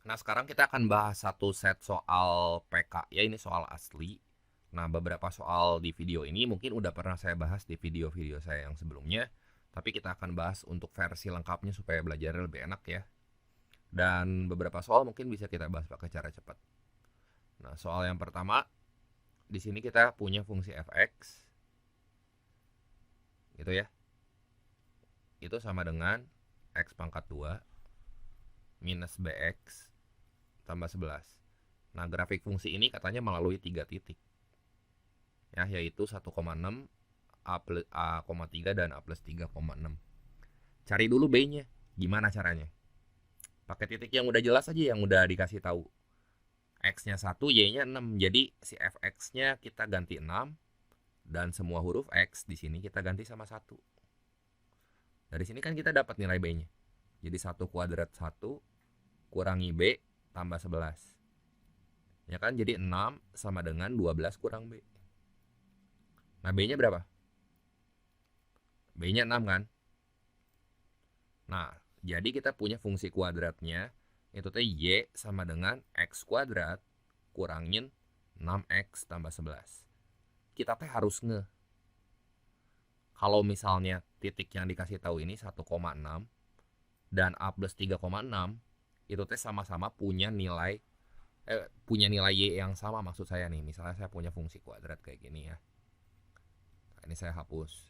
Nah, sekarang kita akan bahas satu set soal PK ya, ini soal asli. Nah, beberapa soal di video ini mungkin udah pernah saya bahas di video-video saya yang sebelumnya, tapi kita akan bahas untuk versi lengkapnya supaya belajarnya lebih enak ya. Dan beberapa soal mungkin bisa kita bahas pakai cara cepat. Nah, soal yang pertama, di sini kita punya fungsi fx gitu ya. Itu sama dengan x pangkat 2 minus bx tambah 11. Nah, grafik fungsi ini katanya melalui 3 titik. Ya, yaitu 1,6, A,3 dan A plus 3,6. Cari dulu B-nya. Gimana caranya? Pakai titik yang udah jelas aja, yang udah dikasih tahu. X-nya 1, Y-nya 6. Jadi si fx-nya kita ganti 6 dan semua huruf X di sini kita ganti sama 1. Dari sini kan kita dapat nilai B-nya. Jadi 1 kuadrat 1 kurangi B tambah 11. Ya kan, jadi 6 sama dengan 12 kurang B. Nah, B-nya berapa? B-nya 6 kan? Nah, jadi kita punya fungsi kuadratnya, itu teh Y sama dengan X kuadrat kurangin 6X tambah 11. Kita teh harus kalau misalnya titik yang dikasih tahu ini 1,6 dan A plus 3,6, itu teh sama-sama punya nilai Y yang sama, maksud saya nih. Misalnya saya punya fungsi kuadrat kayak gini ya. Nah, ini saya hapus.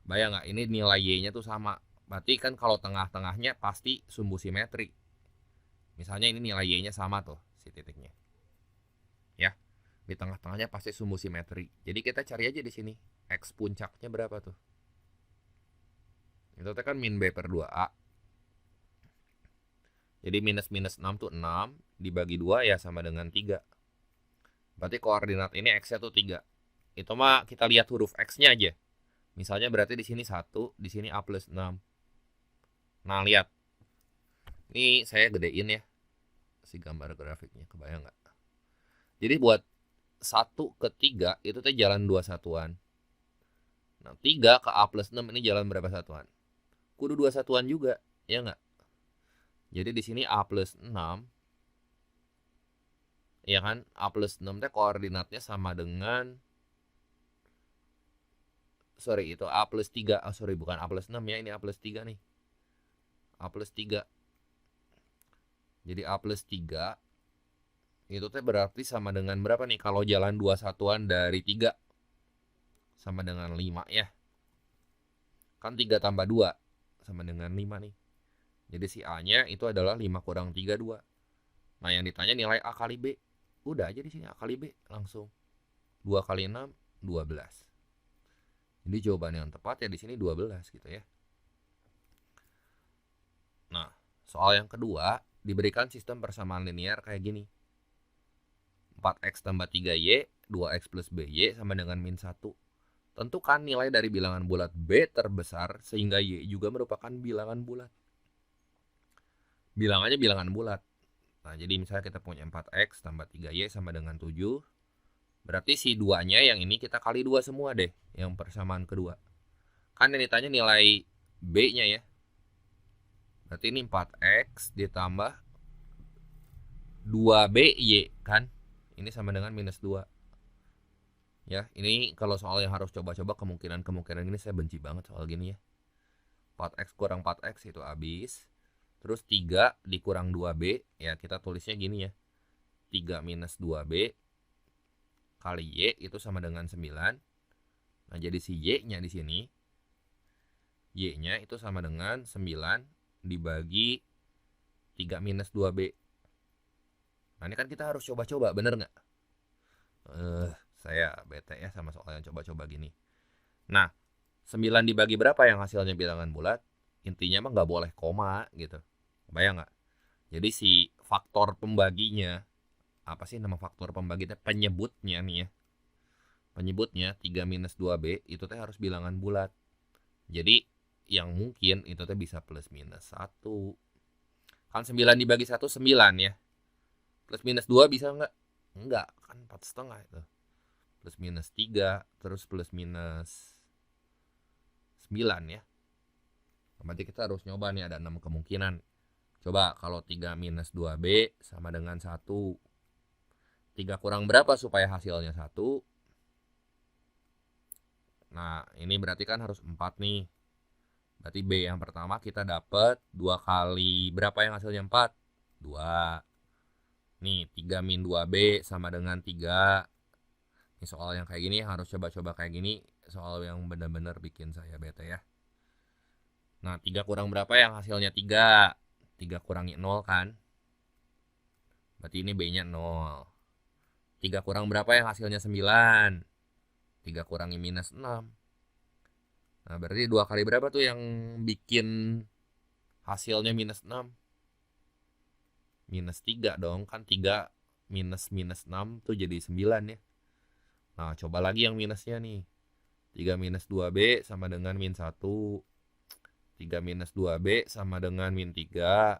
Bayang nggak, ini nilai Y-nya tuh sama. Berarti kan kalau tengah-tengahnya pasti sumbu simetri. Misalnya ini nilai Y-nya sama tuh, si titiknya. Ya, di tengah-tengahnya pasti sumbu simetri. Jadi kita cari aja di sini. X puncaknya berapa tuh? Itu kan min B per 2A. Jadi minus minus 6 tuh 6. Dibagi 2 ya sama dengan 3. Berarti koordinat ini X-nya tuh 3. Itu mah kita lihat huruf X-nya aja. Misalnya berarti di sini 1, di sini A plus 6. Nah, lihat. Ini saya gedein ya si gambar grafiknya, kebayang nggak? Jadi buat 1 ke 3 itu teh jalan 2 satuan. Nah, 3 ke A plus 6 ini jalan berapa satuan? Kudu 2 satuan juga, ya nggak? Jadi di sini A plus 6, ya kan? A plus 6 teh koordinatnya sama dengan, sorry, itu A plus 3. Oh, sorry, bukan A plus 6 ya, ini A plus 3 nih. A plus 3. Jadi A plus 3 itu teh berarti sama dengan berapa nih? Kalau jalan 2 satuan dari 3 sama dengan 5 ya. Kan 3 tambah 2 sama dengan 5 nih. Jadi si A-nya itu adalah 5 kurang 3, 2. Nah, yang ditanya nilai A kali B. Udah aja di sini A kali B langsung. 2 kali 6, 12. Jadi jawaban yang tepat ya di sini 12 gitu ya. Nah, soal yang kedua diberikan sistem persamaan linear kayak gini. 4x tambah 3y, 2x plus by sama dengan min 1. Tentukan nilai dari bilangan bulat B terbesar sehingga Y juga merupakan bilangan bulat. Bilangannya bilangan bulat. Nah, jadi misalnya kita punya 4x tambah 3y sama dengan 7. Berarti si 2-nya yang ini kita kali 2 semua deh, yang persamaan kedua. Kan yang ditanya nilai B-nya ya. Berarti ini 4x ditambah 2by kan. Ini sama dengan minus 2. Ya, ini kalau soal yang harus coba-coba kemungkinan ini saya benci banget soal gini ya. 4x kurang 4x itu habis. Terus 3 dikurang 2b, ya kita tulisnya gini ya. 3 minus 2b kali y itu sama dengan 9. Nah, jadi si y-nya di sini, y-nya itu sama dengan 9 dibagi 3 minus 2b. Nah, ini kan kita harus coba-coba, bener nggak? Saya bete ya sama soal yang coba-coba gini. Nah, 9 dibagi berapa yang hasilnya bilangan bulat? Intinya mah nggak boleh koma gitu. Bayang nggak? Jadi si faktor pembaginya, apa sih nama faktor pembaginya? Penyebutnya nih ya. Penyebutnya 3 minus 2b itu teh harus bilangan bulat. Jadi yang mungkin itu teh bisa plus minus 1. Kan 9 dibagi 1 9 ya. Plus minus 2 bisa nggak? Enggak, kan 4,5 itu. Plus minus 3, terus plus minus 9 ya. Berarti kita harus nyoba nih, ada 6 kemungkinan. Coba kalau 3 minus 2B sama dengan 1. 3 kurang berapa supaya hasilnya 1? Nah, ini berarti kan harus 4 nih. Berarti B yang pertama kita dapat 2 kali berapa yang hasilnya 4? 2. Nih, 3 min 2B sama dengan 3. Ini soal yang kayak gini harus coba-coba kayak gini. Soal yang benar-benar bikin saya bete ya. Nah, 3 kurang berapa yang hasilnya 3? 3 kurangi 0 kan? Berarti ini B-nya 0. 3 kurang berapa yang hasilnya 9? 3 kurangi minus 6. Nah, berarti 2 kali berapa tuh yang bikin hasilnya minus 6? Minus 3 dong. Kan 3 minus 6 tuh jadi 9 ya. Nah, coba lagi yang minusnya nih. 3 minus 2B sama dengan min 1. 3 minus 2B sama dengan min 3.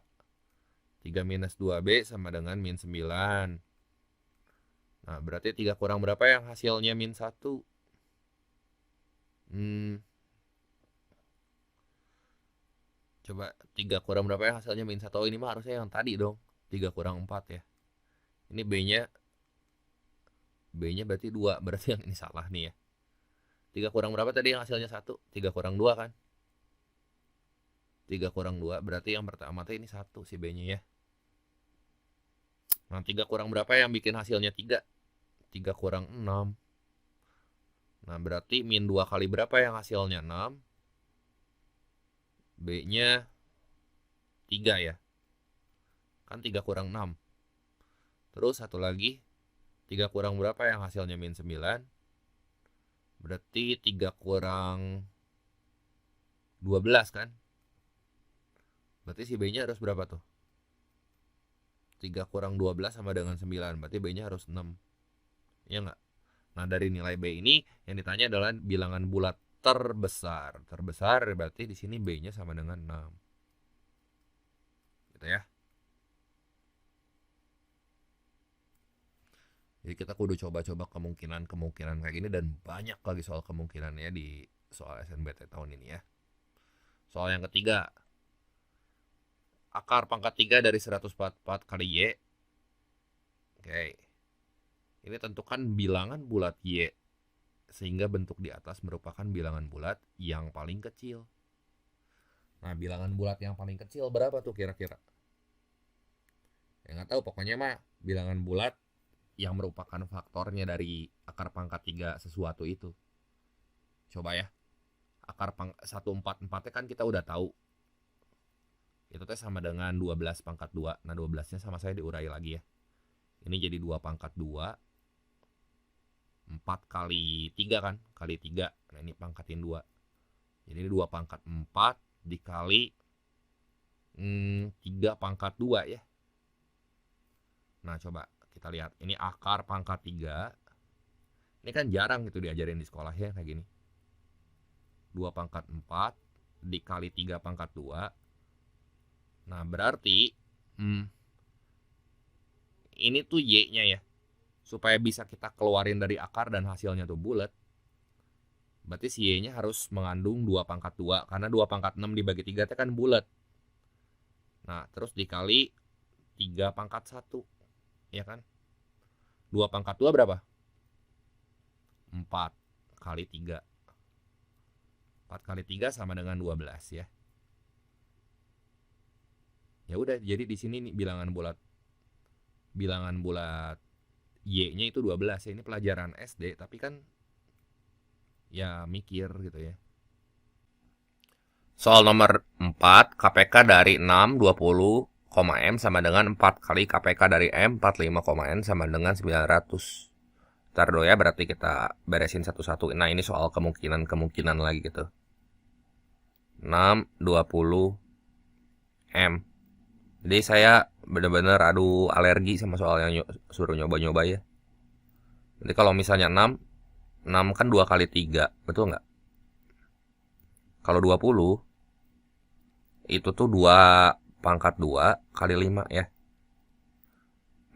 3 minus 2B sama dengan min 9. Nah, berarti 3 kurang berapa yang hasilnya min 1? Coba 3 kurang berapa yang hasilnya min 1? Oh, ini mah harusnya yang tadi dong. 3 kurang 4 ya. Ini B-nya berarti 2. Berarti yang ini salah nih ya. 3 kurang berapa tadi yang hasilnya 1? 3 kurang 2 kan? 3 kurang 2 berarti yang pertama tadi ini 1 si B-nya ya. Nah, 3 kurang berapa yang bikin hasilnya 3? 3 kurang 6. Nah, berarti min 2 kali berapa yang hasilnya 6? B-nya 3 ya. Kan 3 kurang 6. Terus satu lagi, 3 kurang berapa yang hasilnya min 9? Berarti 3 kurang 12 kan? Berarti si B-nya harus berapa tuh? 3 kurang 12 sama dengan 9. Berarti B-nya harus 6. Iya nggak? Nah, dari nilai B ini yang ditanya adalah bilangan bulat terbesar. Terbesar berarti di sini B-nya sama dengan 6. Gitu ya. Jadi kita kudu coba-coba kemungkinan kayak gini dan banyak lagi soal kemungkinannya di soal SNBT tahun ini ya. Soal yang ketiga. Akar pangkat 3 dari 144 kali Y. Oke. Ini tentukan bilangan bulat Y sehingga bentuk di atas merupakan bilangan bulat yang paling kecil. Nah, bilangan bulat yang paling kecil berapa tuh kira-kira? Ya nggak tahu, pokoknya mah bilangan bulat yang merupakan faktornya dari akar pangkat 3 sesuatu itu. Coba ya. Akar 144 kan kita udah tahu. Itu teh sama dengan 12 pangkat 2. Nah, 12-nya sama saya diurai lagi ya. Ini jadi 2 pangkat 2. 4 kali 3 kan? Kali 3. Nah, ini pangkatin 2. Jadi 2 pangkat 4 dikali 3 pangkat 2 ya. Nah, coba kita lihat. Ini akar pangkat 3. Ini kan jarang gitu diajarin di sekolah ya kayak gini. 2 pangkat 4 dikali 3 pangkat 2. Nah, berarti ini tuh Y-nya ya. Supaya bisa kita keluarin dari akar dan hasilnya tuh bulat. Berarti si Y-nya harus mengandung 2 pangkat 2. Karena 2 pangkat 6 dibagi 3 itu kan bulat. Nah, terus dikali 3 pangkat 1. Ya kan? 2 pangkat 2 berapa? 4 kali 3. 4 kali 3 sama dengan 12 ya. Ya udah, jadi di sini nih bilangan bulat Y-nya itu 12 ya. Ini pelajaran SD tapi kan ya mikir gitu ya. Soal nomor 4, KPK dari 6 20, M sama dengan 4 kali KPK dari M 45, N sama dengan 900. Ntar dulu ya, berarti kita beresin satu-satu. Nah, ini soal kemungkinan lagi gitu. 6 20 M. Jadi saya bener-bener alergi sama soal yang suruh nyoba-nyoba ya. Jadi kalau misalnya 6 kan 2 kali 3, betul nggak? Kalau 20 itu tuh 2 pangkat 2 kali 5 ya.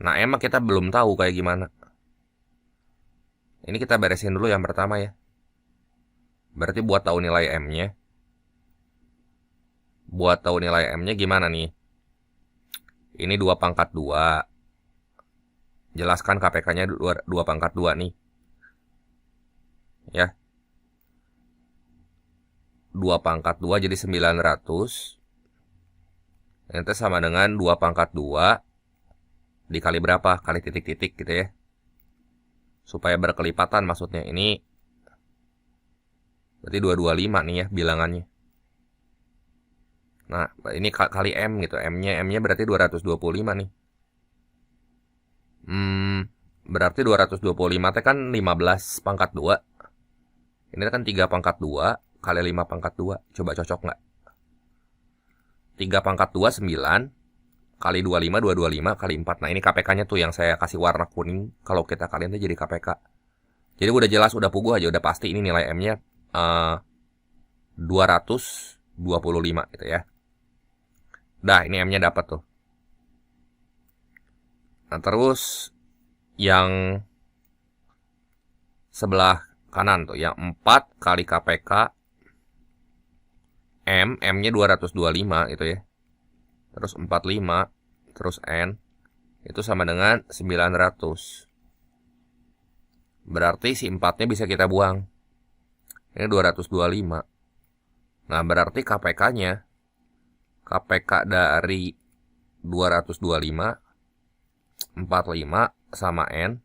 Nah, emang kita belum tahu kayak gimana. Ini kita beresin dulu yang pertama ya. Berarti buat tahu nilai M-nya. Buat tahu nilai M-nya gimana nih? Ini 2 pangkat 2. Jelaskan KPK-nya 2 pangkat 2 nih. Ya. 2 pangkat 2 jadi 900. Nanti sama dengan 2 pangkat 2 dikali berapa? Kali titik-titik gitu ya. Supaya berkelipatan maksudnya. Ini berarti 225 nih ya bilangannya. Nah, ini kali M gitu. M-nya berarti 225 nih. Berarti 225 teh kan 15 pangkat 2. Ini kan 3 pangkat 2 kali 5 pangkat 2. Coba cocok nggak? 3 pangkat 2 9 kali 25 225 kali 4. Nah, ini KPK-nya tuh yang saya kasih warna kuning. Kalau kita kalian tuh jadi KPK. Jadi udah jelas, udah puguh aja, udah pasti ini nilai M-nya 225 gitu ya. Dah, ini M-nya dapat tuh. Nah, terus yang sebelah kanan tuh, yang 4 kali KPK M-nya 225 gitu ya. Terus 45, terus N, itu sama dengan 900. Berarti si 4-nya bisa kita buang. Ini 225. Nah, berarti KPK-nya, KPK dari 225, 45 sama N,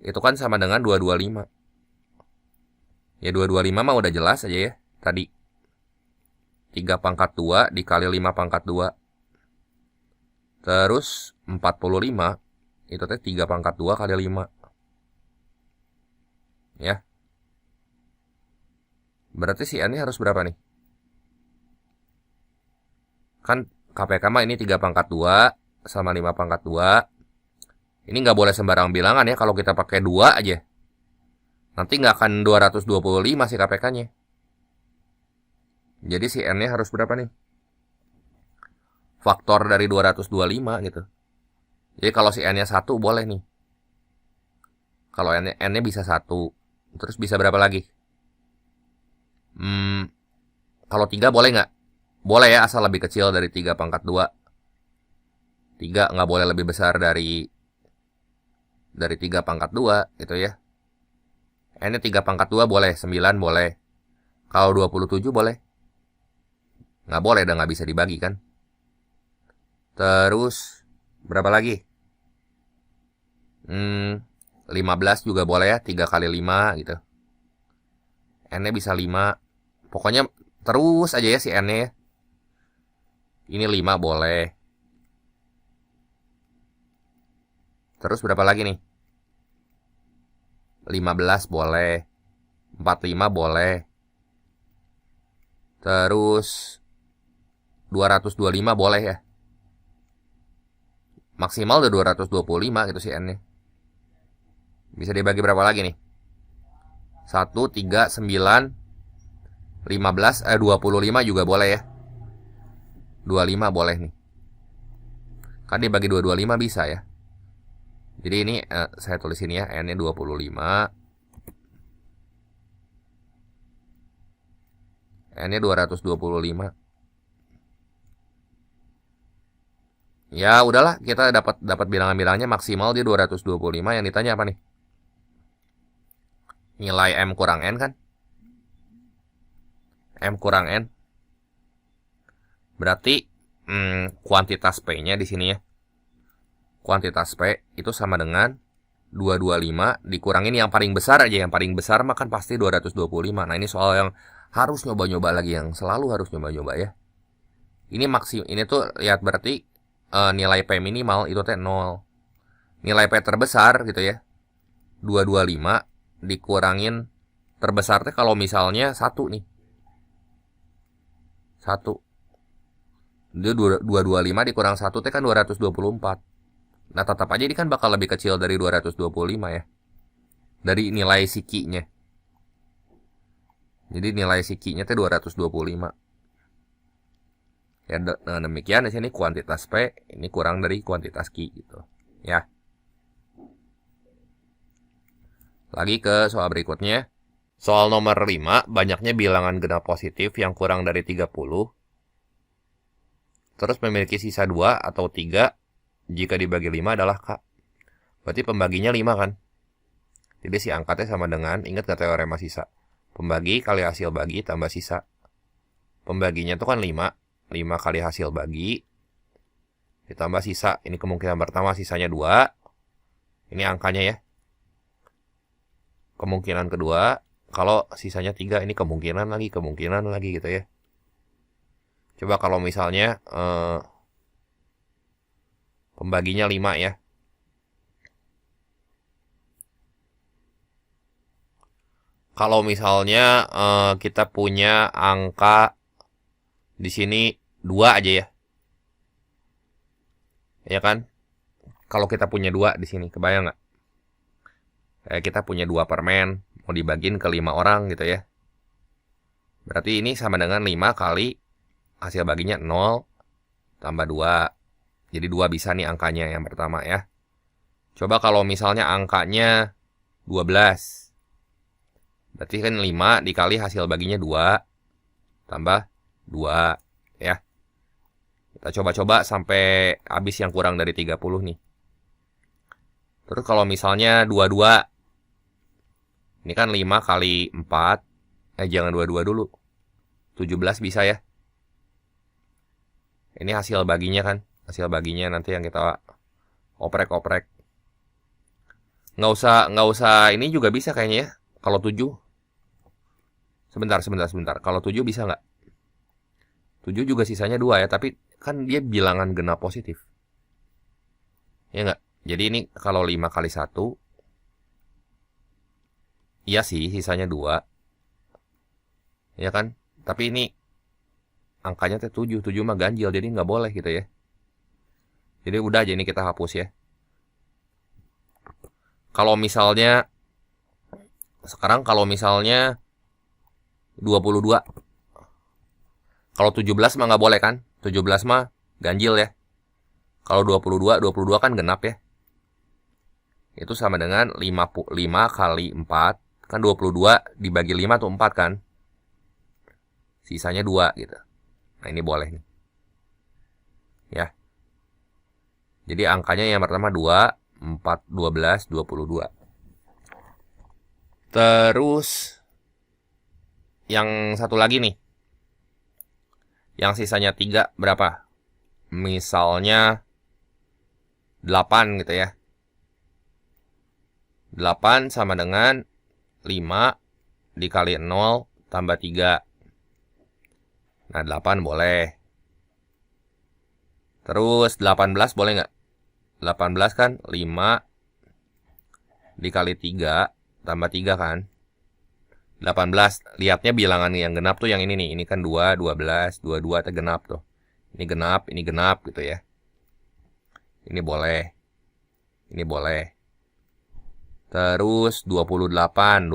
itu kan sama dengan 225. Ya 225 mah udah jelas aja ya. Tadi 3 pangkat 2 dikali 5 pangkat 2. Terus 45, itu teh 3 pangkat 2 kali 5. Ya. Berarti si N-nya harus berapa nih? Kan KPK mah ini 3 pangkat 2 sama 5 pangkat 2. Ini nggak boleh sembarang bilangan ya. Kalau kita pakai 2 aja, nanti nggak akan 225 si KPK-nya. Jadi si N-nya harus berapa nih? Faktor dari 225 gitu. Jadi kalau si N-nya 1 boleh nih. Kalau N-nya bisa 1. Terus bisa berapa lagi? Kalau 3 boleh nggak? Boleh ya, asal lebih kecil dari 3 pangkat 2. 3 nggak boleh lebih besar dari 3 pangkat 2 gitu ya. N-nya 3 pangkat 2 boleh, 9 boleh. Kalau 27 boleh. Nggak boleh, udah nggak bisa dibagi kan. Terus berapa lagi? 15 juga boleh ya, 3 kali 5 gitu. N-nya bisa 5. Pokoknya terus aja ya si N-nya ya. Ini 5 boleh. Terus berapa lagi nih? 15 boleh. 45 boleh. Terus 225 boleh ya. Maksimal udah 225 gitu si N-nya. Bisa dibagi berapa lagi nih? 1, 3, 9, 15, 25 juga boleh ya. 25 boleh nih. Kan dibagi 225 bisa ya. Jadi ini saya tulis ini ya, N-nya 25. N-nya 225. Ya udahlah, kita dapat bilangan-bilangnya maksimal di 225. Yang ditanya apa nih? Nilai M kurang N kan? M kurang N. Berarti kuantitas P-nya di sini ya. Kuantitas P itu sama dengan 225 dikurangin yang paling besar aja. Yang paling besar mah kan pasti 225. Nah, ini soal yang harus nyoba-nyoba lagi, yang selalu harus nyoba-nyoba ya. Ini ini tuh lihat berarti nilai P minimal itu teh 0. Nilai P terbesar gitu ya. 225 dikurangin terbesar teh kalau misalnya 1 nih. 1. 225 dikurang 1 teh kan 224. Nah, tetap aja ini kan bakal lebih kecil dari 225 ya. Dari nilai sikinya. Jadi nilai sikinya teh 225. Ya, dengan demikian di sini kuantitas P ini kurang dari kuantitas Q gitu. Ya. Lagi ke soal berikutnya. Soal nomor 5, banyaknya bilangan genap positif yang kurang dari 30 terus memiliki sisa 2 atau 3 jika dibagi 5 adalah K. Berarti pembaginya 5 kan? Jadi si angkatnya sama dengan, ingat gak teorema sisa? Pembagi kali hasil bagi tambah sisa. Pembaginya itu kan 5. 5 kali hasil bagi ditambah sisa. Ini kemungkinan pertama, sisanya 2. Ini angkanya ya. Kemungkinan kedua, kalau sisanya 3, ini kemungkinan lagi gitu ya. Coba kalau misalnya pembaginya 5 ya. Kalau misalnya kita punya angka di sini 2 aja ya. Ya kan? Kalau kita punya 2 di sini, kebayang nggak? Kita punya 2 permen, mau dibagiin ke 5 orang gitu ya. Berarti ini sama dengan 5 kali hasil baginya 0 tambah 2. Jadi 2 bisa nih angkanya yang pertama ya. Coba kalau misalnya angkanya 12. Berarti kan 5 dikali hasil baginya 2 tambah 2 ya. Kita coba-coba sampai habis yang kurang dari 30 nih. Terus kalau misalnya 22. Ini kan 5 kali 4. Jangan 22 dulu. 17 bisa ya. Ini hasil baginya kan. Hasil baginya nanti yang kita oprek-oprek. Nggak usah ini juga bisa kayaknya ya. Kalau 7. Sebentar. Kalau 7 bisa nggak? 7 juga sisanya 2 ya. Tapi kan dia bilangan genap positif. Ya nggak? Jadi ini kalau 5 kali 1. Iya sih, sisanya 2. Ya kan? Tapi ini angkanya 7. 7 mah ganjil, jadi nggak boleh gitu ya. Jadi udah aja ini kita hapus ya. Kalau misalnya sekarang kalau misalnya 22. Kalau 17 mah nggak boleh kan? 17 mah ganjil ya. Kalau 22 kan genap ya. Itu sama dengan 5 kali 4. Kan 22 dibagi 5 tuh 4 kan. Sisanya 2 gitu. Nah ini boleh nih. Ya. Jadi angkanya yang pertama 2, 4, 12, 22. Terus yang satu lagi nih. Yang sisanya 3 berapa? Misalnya 8 gitu ya. 8 sama dengan 5 dikali 0 tambah 3. Nah 8 boleh. Terus 18 boleh nggak? 18 kan 5 dikali 3 tambah 3 kan. 18, lihatnya bilangan yang genap tuh yang ini nih. Ini kan 2, 12, 22 itu genap tuh. Ini genap gitu ya. Ini boleh. Ini boleh. Terus 28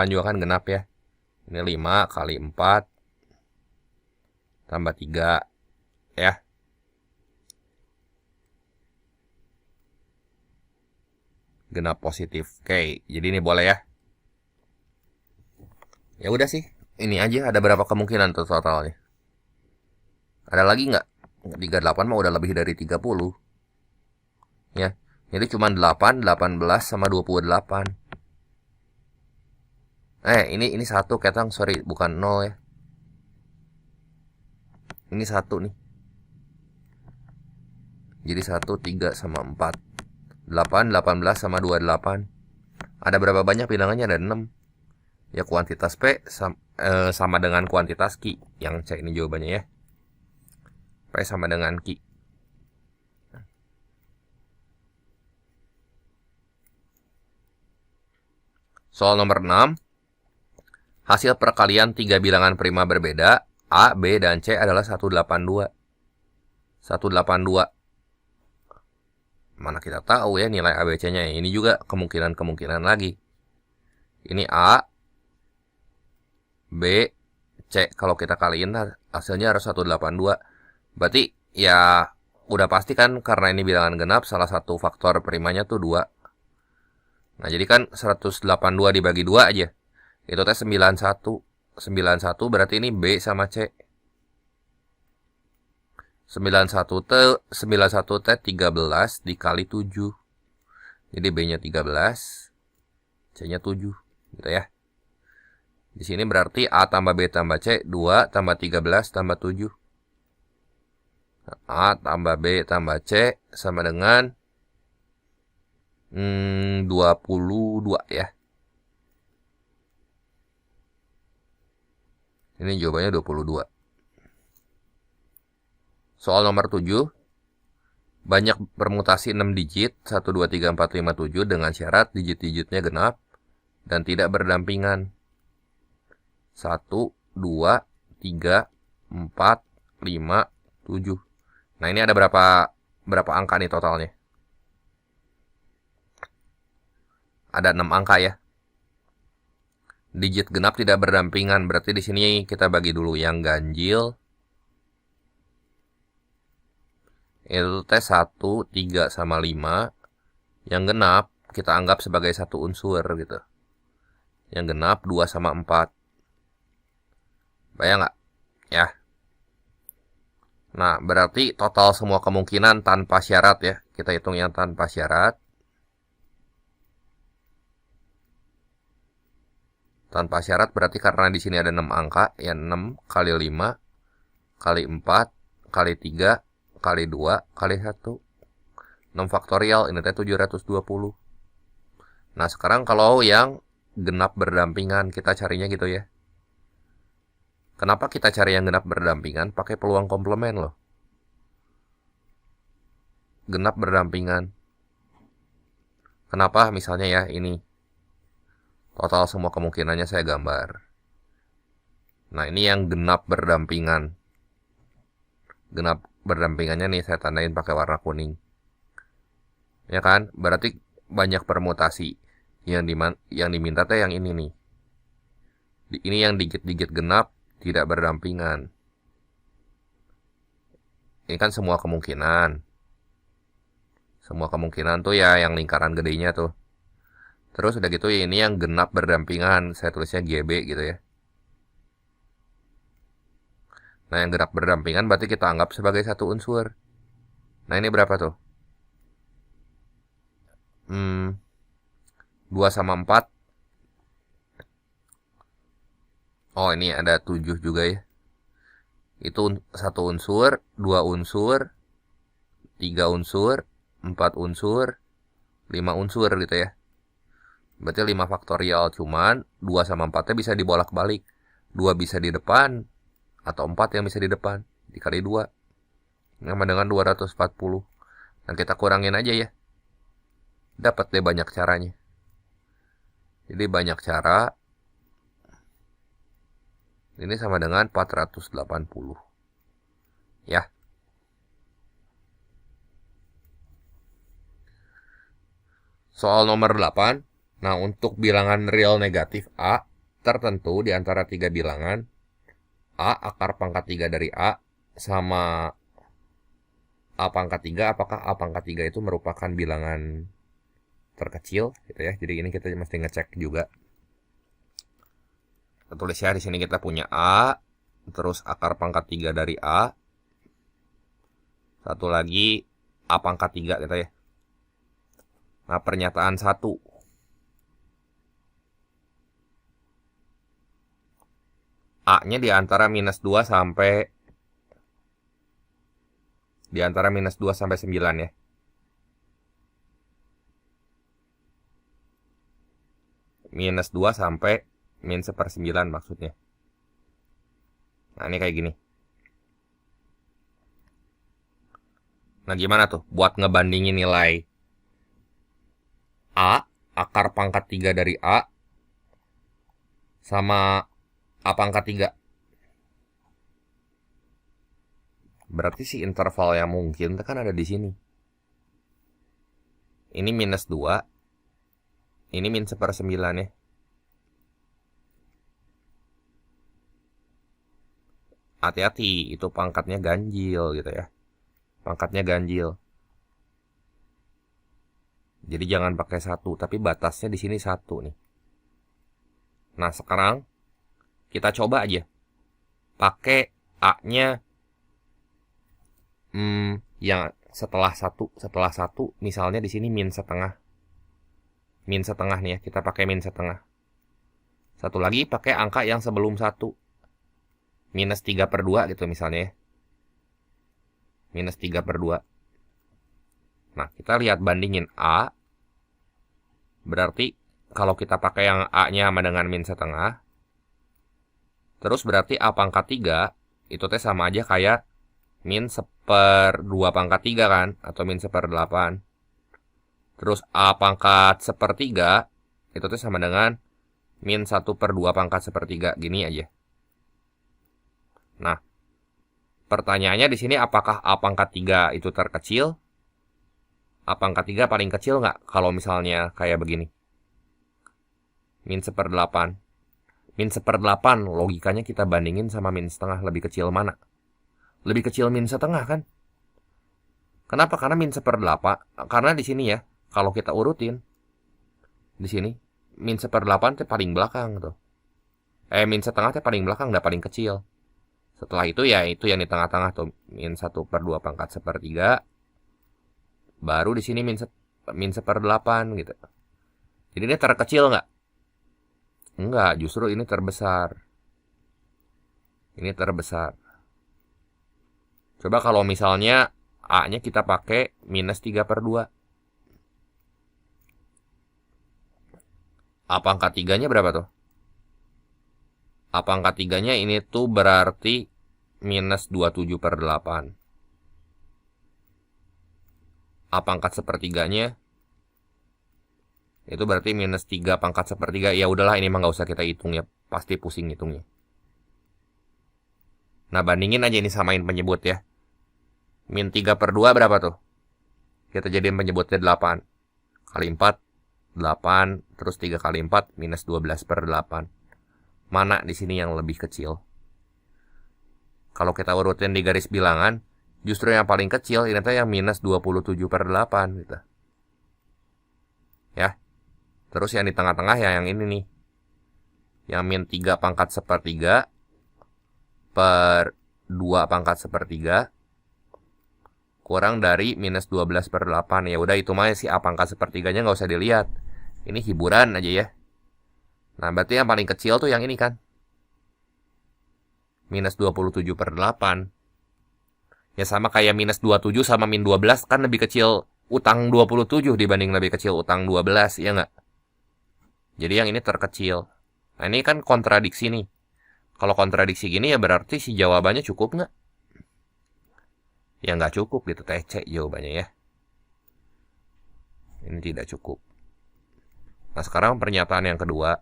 juga kan genap ya. Ini 5 kali 4 tambah 3 ya. Genap positif. Oke, jadi ini boleh ya. Ya udah sih, ini aja. Ada berapa kemungkinan tuh totalnya? Ada lagi nggak? 38 mah udah lebih dari 30. Ya, jadi cuma 8, 18 sama 28. Ini 1 ketang, sorry, bukan 0 ya. Ini 1 nih. Jadi 1, 3 sama 4. 8, 18 sama 28. Ada berapa banyak bilangannya? Ada 6. Ya kuantitas P sama dengan kuantitas Q. Yang C ini jawabannya ya. P sama dengan Q. Soal nomor 6. Hasil perkalian 3 bilangan prima berbeda, A, B, dan C adalah 182. 182. Mana kita tahu ya nilai ABC-nya. Ini juga kemungkinan lagi. Ini A, B, C. Kalau kita kaliin hasilnya harus 182. Berarti ya udah pasti kan karena ini bilangan genap, salah satu faktor primanya tuh 2. Nah jadi kan 182 dibagi 2 aja. Itu teh 91. 91 berarti ini B sama C. 91T 13 dikali 7. Jadi B-nya 13, C-nya 7, gitu ya. Di sini berarti A tambah B tambah C 2 tambah 13 tambah 7. A tambah B tambah C sama dengan 22 ya. Ini jawabannya 22. Soal nomor 7. Banyak permutasi 6 digit 1, 2, 3, 4, 5, 7 dengan syarat digit-digitnya genap dan tidak berdampingan. 1, 2, 3, 4, 5, 7. Nah, ini ada berapa angka nih totalnya? Ada 6 angka ya. Digit genap tidak berdampingan, berarti di sini kita bagi dulu yang ganjil. Itu T1, 3, sama 5. Yang genap kita anggap sebagai satu unsur gitu. Yang genap 2 sama 4. Bayang nggak? Ya. Nah, berarti total semua kemungkinan tanpa syarat ya. Kita hitung yang tanpa syarat. Tanpa syarat berarti karena di sini ada 6 angka, ya 6 kali 5 kali 4 kali 3 kali 2 kali 1. 6 faktorial, ini teh 720. Nah, sekarang kalau yang genap berdampingan, kita carinya gitu ya. Kenapa kita cari yang genap berdampingan? Pakai peluang komplement loh. Genap berdampingan. Kenapa? Misalnya ya, ini. Total semua kemungkinannya saya gambar. Nah, ini yang genap berdampingan. Genap berdampingannya nih saya tandain pakai warna kuning. Ya kan? Berarti banyak permutasi. Yang diminta teh yang ini nih. Ini yang digit-digit genap tidak berdampingan. Ini kan semua kemungkinan. Semua kemungkinan tuh ya yang lingkaran gedenya tuh. Terus udah gitu ya, ini yang genap berdampingan. Saya tulisnya GB gitu ya. Nah, yang genap berdampingan berarti kita anggap sebagai satu unsur. Nah, ini berapa tuh? 2 sama 4. Oh, ini ada 7 juga ya. Itu satu unsur, 2 unsur, 3 unsur, 4 unsur, 5 unsur gitu ya. Berarti 5 faktorial, cuman 2 sama 4-nya bisa dibolak-balik. 2 bisa di depan, atau 4 yang bisa di depan. Dikali 2. Sama dengan 240. Dan kita kurangin aja ya. Dapat deh banyak caranya. Jadi banyak cara. Ini sama dengan 480. Ya. Soal nomor 8. Nah, untuk bilangan real negatif A tertentu di antara 3 bilangan, A akar pangkat 3 dari A sama A pangkat 3, apakah A pangkat 3 itu merupakan bilangan terkecil gitu ya. Jadi ini kita mesti ngecek juga. Kita tulis ya, di sini kita punya A, terus akar pangkat 3 dari A. Satu lagi A pangkat 3 gitu ya. Nah, pernyataan 1. A-nya di antara minus 2 sampai minus 2 sampai 9 ya. Minus 2 sampai min 1/9 maksudnya. Nah, ini kayak gini. Nah, gimana tuh buat ngebandingin nilai A, akar pangkat 3 dari A, sama A pangkat 3. Berarti si interval yang mungkin kan ada di sini. Ini minus 2. Ini min 1/9 ya. Hati-hati, itu pangkatnya ganjil gitu ya. Pangkatnya ganjil. Jadi jangan pakai 1, tapi batasnya di sini 1 nih. Nah, sekarang kita coba aja pakai A-nya Yang setelah satu misalnya di sini min setengah nih ya, kita pakai min setengah. Satu lagi pakai angka yang sebelum 1, minus 3/2 gitu misalnya ya, minus 3/2. Nah, kita lihat bandingin A, berarti kalau kita pakai yang A-nya sama dengan min setengah, terus berarti A pangkat 3 itu teh sama aja kayak min 1/2 pangkat 3 kan, atau min 1/8. Terus A pangkat 1/3 itu teh sama dengan min 1/2 pangkat 1/3, gini aja. Nah, pertanyaannya di sini apakah A pangkat 3 itu terkecil? A pangkat 3 paling kecil nggak kalau misalnya kayak begini? Min 1/8. Min 1/8 logikanya kita bandingin sama min setengah, lebih kecil mana? Lebih kecil min setengah kan? Kenapa? Karena min 1/8. Karena di sini ya, kalau kita urutin di sini min 1/8 teh paling belakang tuh. Min setengah teh paling belakang, nggak paling kecil. Setelah itu ya itu yang di tengah-tengah tuh, min 1/2 pangkat 1/3. Baru di sini min 1/8 gitu. Jadi ini terkecil nggak? Enggak, justru ini terbesar. Ini terbesar. Coba kalau misalnya A-nya kita pakai minus 3/2. A pangkat 3-nya berapa tuh? A pangkat 3-nya ini tuh berarti minus 27/8. A pangkat 1/3-nya itu berarti minus 3 pangkat 1/3. Ya udahlah, ini mah nggak usah kita hitung ya, pasti pusing hitungnya. Nah, bandingin aja ini, samain penyebut ya. Min 3/2 berapa tuh? Kita jadiin penyebutnya 8. Kali 4, 8. Terus 3 kali 4, minus 12/8. Mana di sini yang lebih kecil? Kalau kita urutin di garis bilangan, justru yang paling kecil ini tuh yang minus 27/8 gitu. Ya. Terus yang di tengah-tengah ya yang ini nih. Yang min 3 pangkat 1/3 per 2 pangkat 1/3 kurang dari minus 12/8. Ya udah, itu mah si A pangkat 1/3-nya nggak usah dilihat. Ini hiburan aja ya. Nah, berarti yang paling kecil tuh yang ini kan. Minus 27/8. Ya sama kayak minus 27 sama min 12 kan lebih kecil utang 27 dibanding lebih kecil utang 12, ya nggak? Jadi yang ini terkecil. Nah, ini kan kontradiksi nih. Kalau kontradiksi gini ya berarti si jawabannya cukup nggak? Ya nggak cukup gitu, TC jawabannya ya. Ini tidak cukup. Nah, sekarang pernyataan yang kedua.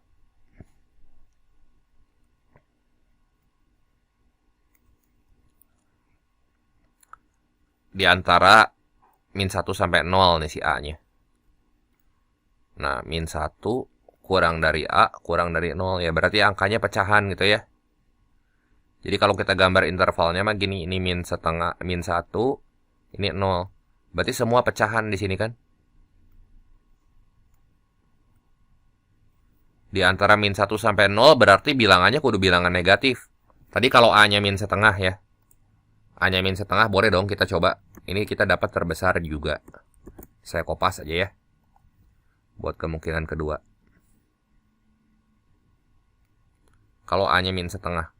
Di antara min 1 sampai 0 nih si A-nya. Nah, min 1 kurang dari A kurang dari 0. Ya berarti angkanya pecahan gitu ya. Jadi kalau kita gambar intervalnya mah gini, ini min setengah, min 1, ini 0. Berarti semua pecahan di sini kan. Di antara min 1 sampai 0 berarti bilangannya kudu bilangan negatif. Tadi kalau A-nya min setengah ya. A-nya min setengah, boleh dong kita coba. Ini kita dapat terbesar juga. Saya kopas aja ya. Buat kemungkinan kedua. Kalau A-nya min setengah.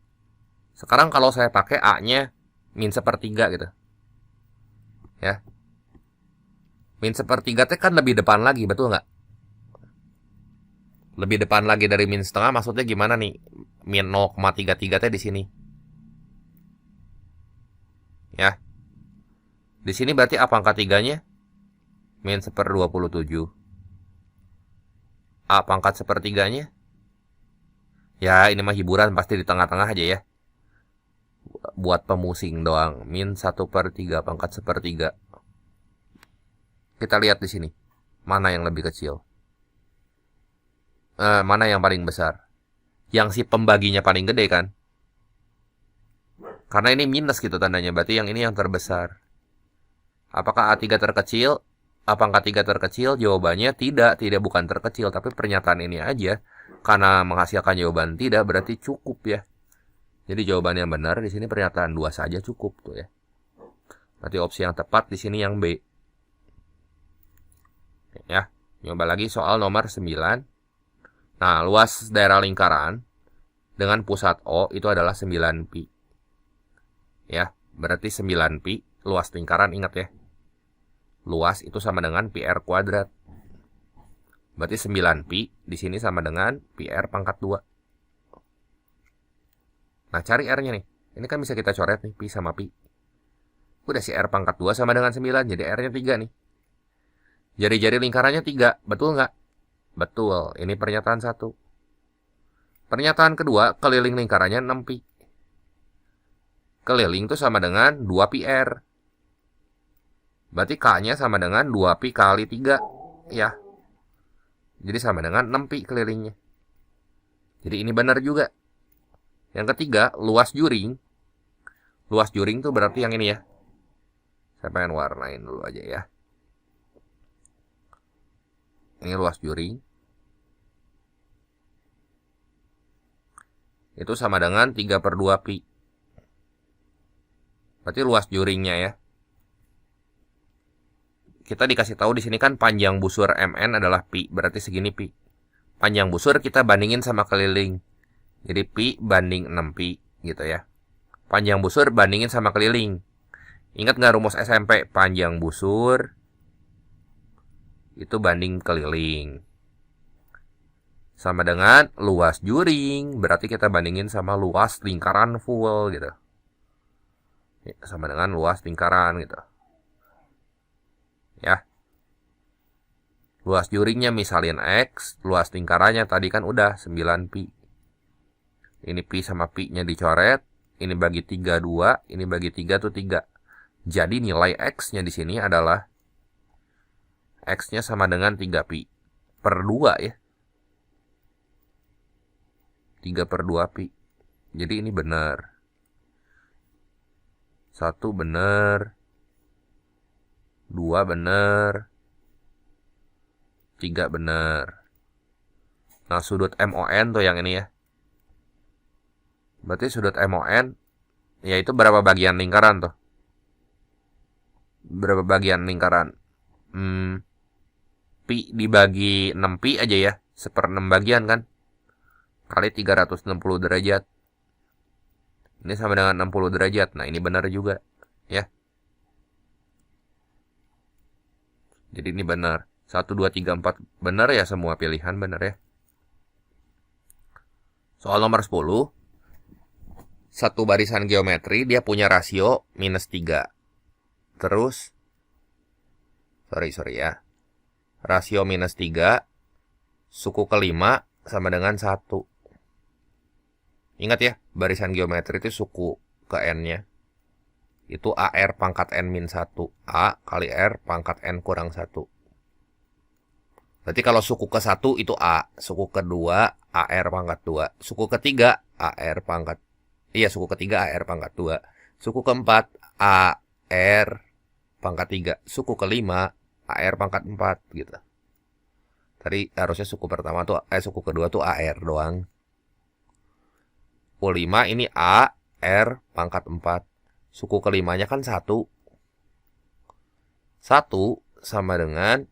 Sekarang kalau saya pakai A-nya min 1/3 gitu. Ya. Min 1/3 teh kan lebih depan lagi, betul nggak? Lebih depan lagi dari min setengah, maksudnya gimana nih? Min 0,33 teh di sini. Ya. Di sini berarti A pangkat 3-nya min 1/27. A pangkat 1/3-nya. Ya, ini mah hiburan, pasti di tengah-tengah aja ya. Buat pemusing doang, min 1/3 pangkat 1/3. Kita lihat di sini. Mana yang lebih kecil? Mana yang paling besar? Yang si pembaginya paling gede kan? Karena ini minus gitu tandanya, berarti yang ini yang terbesar. Apakah A3 terkecil? A pangkat 3 terkecil? Jawabannya tidak bukan terkecil, tapi pernyataan ini aja karena menghasilkan jawaban tidak berarti cukup ya. Jadi jawaban yang benar di sini pernyataan 2 saja cukup tuh ya. Berarti opsi yang tepat di sini yang B. Ya, nyoba lagi soal nomor 9. Nah, luas daerah lingkaran dengan pusat O itu adalah 9 pi. Ya, berarti 9 pi luas lingkaran, ingat ya. Luas itu sama dengan pi r kuadrat. Berarti 9 pi di sini sama dengan pi r pangkat 2. Nah, cari r-nya nih. Ini kan bisa kita coret nih, pi sama pi. Udah si r pangkat 2 sama dengan 9, jadi r-nya 3 nih. Jari-jari lingkarannya 3, betul nggak? Betul, ini pernyataan 1. Pernyataan kedua, keliling lingkarannya 6 pi. Keliling itu sama dengan 2 pi r. Berarti K-nya sama dengan 2 pi kali 3. Ya. Jadi sama dengan 6 pi kelilingnya. Jadi ini benar juga. Yang ketiga, luas juring. Luas juring itu berarti yang ini ya. Saya pengen warnain dulu aja ya. Ini luas juring. Itu sama dengan 3/2 pi. Berarti luas juringnya ya. Kita dikasih tahu di sini kan panjang busur MN adalah pi, berarti segini pi. Panjang busur kita bandingin sama keliling. Jadi pi banding 6 pi gitu ya. Panjang busur bandingin sama keliling. Ingat nggak rumus SMP? Panjang busur itu banding keliling. Sama dengan luas juring, berarti kita bandingin sama luas lingkaran full gitu. Ya, sama dengan luas lingkaran gitu. Ya. Luas juringnya misalin X, luas lingkarannya tadi kan udah 9 pi. Ini pi sama pi-nya dicoret, ini bagi 3 2, ini bagi 3 tuh 3. Jadi nilai X-nya di sini adalah X-nya sama dengan 3 pi per 2 ya. 3/2 pi. Jadi ini benar. 1 benar. 2 benar. 3 benar. Nah, sudut MON tuh yang ini ya. Berarti sudut MON yaitu berapa bagian lingkaran tuh? Berapa bagian lingkaran? Pi dibagi 6 pi aja ya. 1/6 bagian kan? Kali 360 derajat. Ini sama dengan 60 derajat. Nah, ini benar juga. Ya. Jadi ini benar. 1, 2, 3, 4. Benar ya semua pilihan. Benar ya. Soal nomor 10. Satu barisan geometri. Dia punya rasio -3. Terus. Sorry ya. Rasio -3. Suku kelima sama dengan 1. Ingat ya, barisan geometri itu suku ke N-nya. Itu AR pangkat N-1. A kali R pangkat N kurang 1. Berarti kalau suku ke 1 itu A. Suku kedua AR pangkat 2. Suku ketiga AR pangkat. Iya, suku ketiga AR pangkat 2. Suku keempat AR pangkat 3. Suku kelima AR pangkat 4 gitu. Tadi harusnya suku pertama tuh suku kedua tuh AR doang. U5 ini A, R, pangkat 4. Suku kelimanya kan 1. 1 sama dengan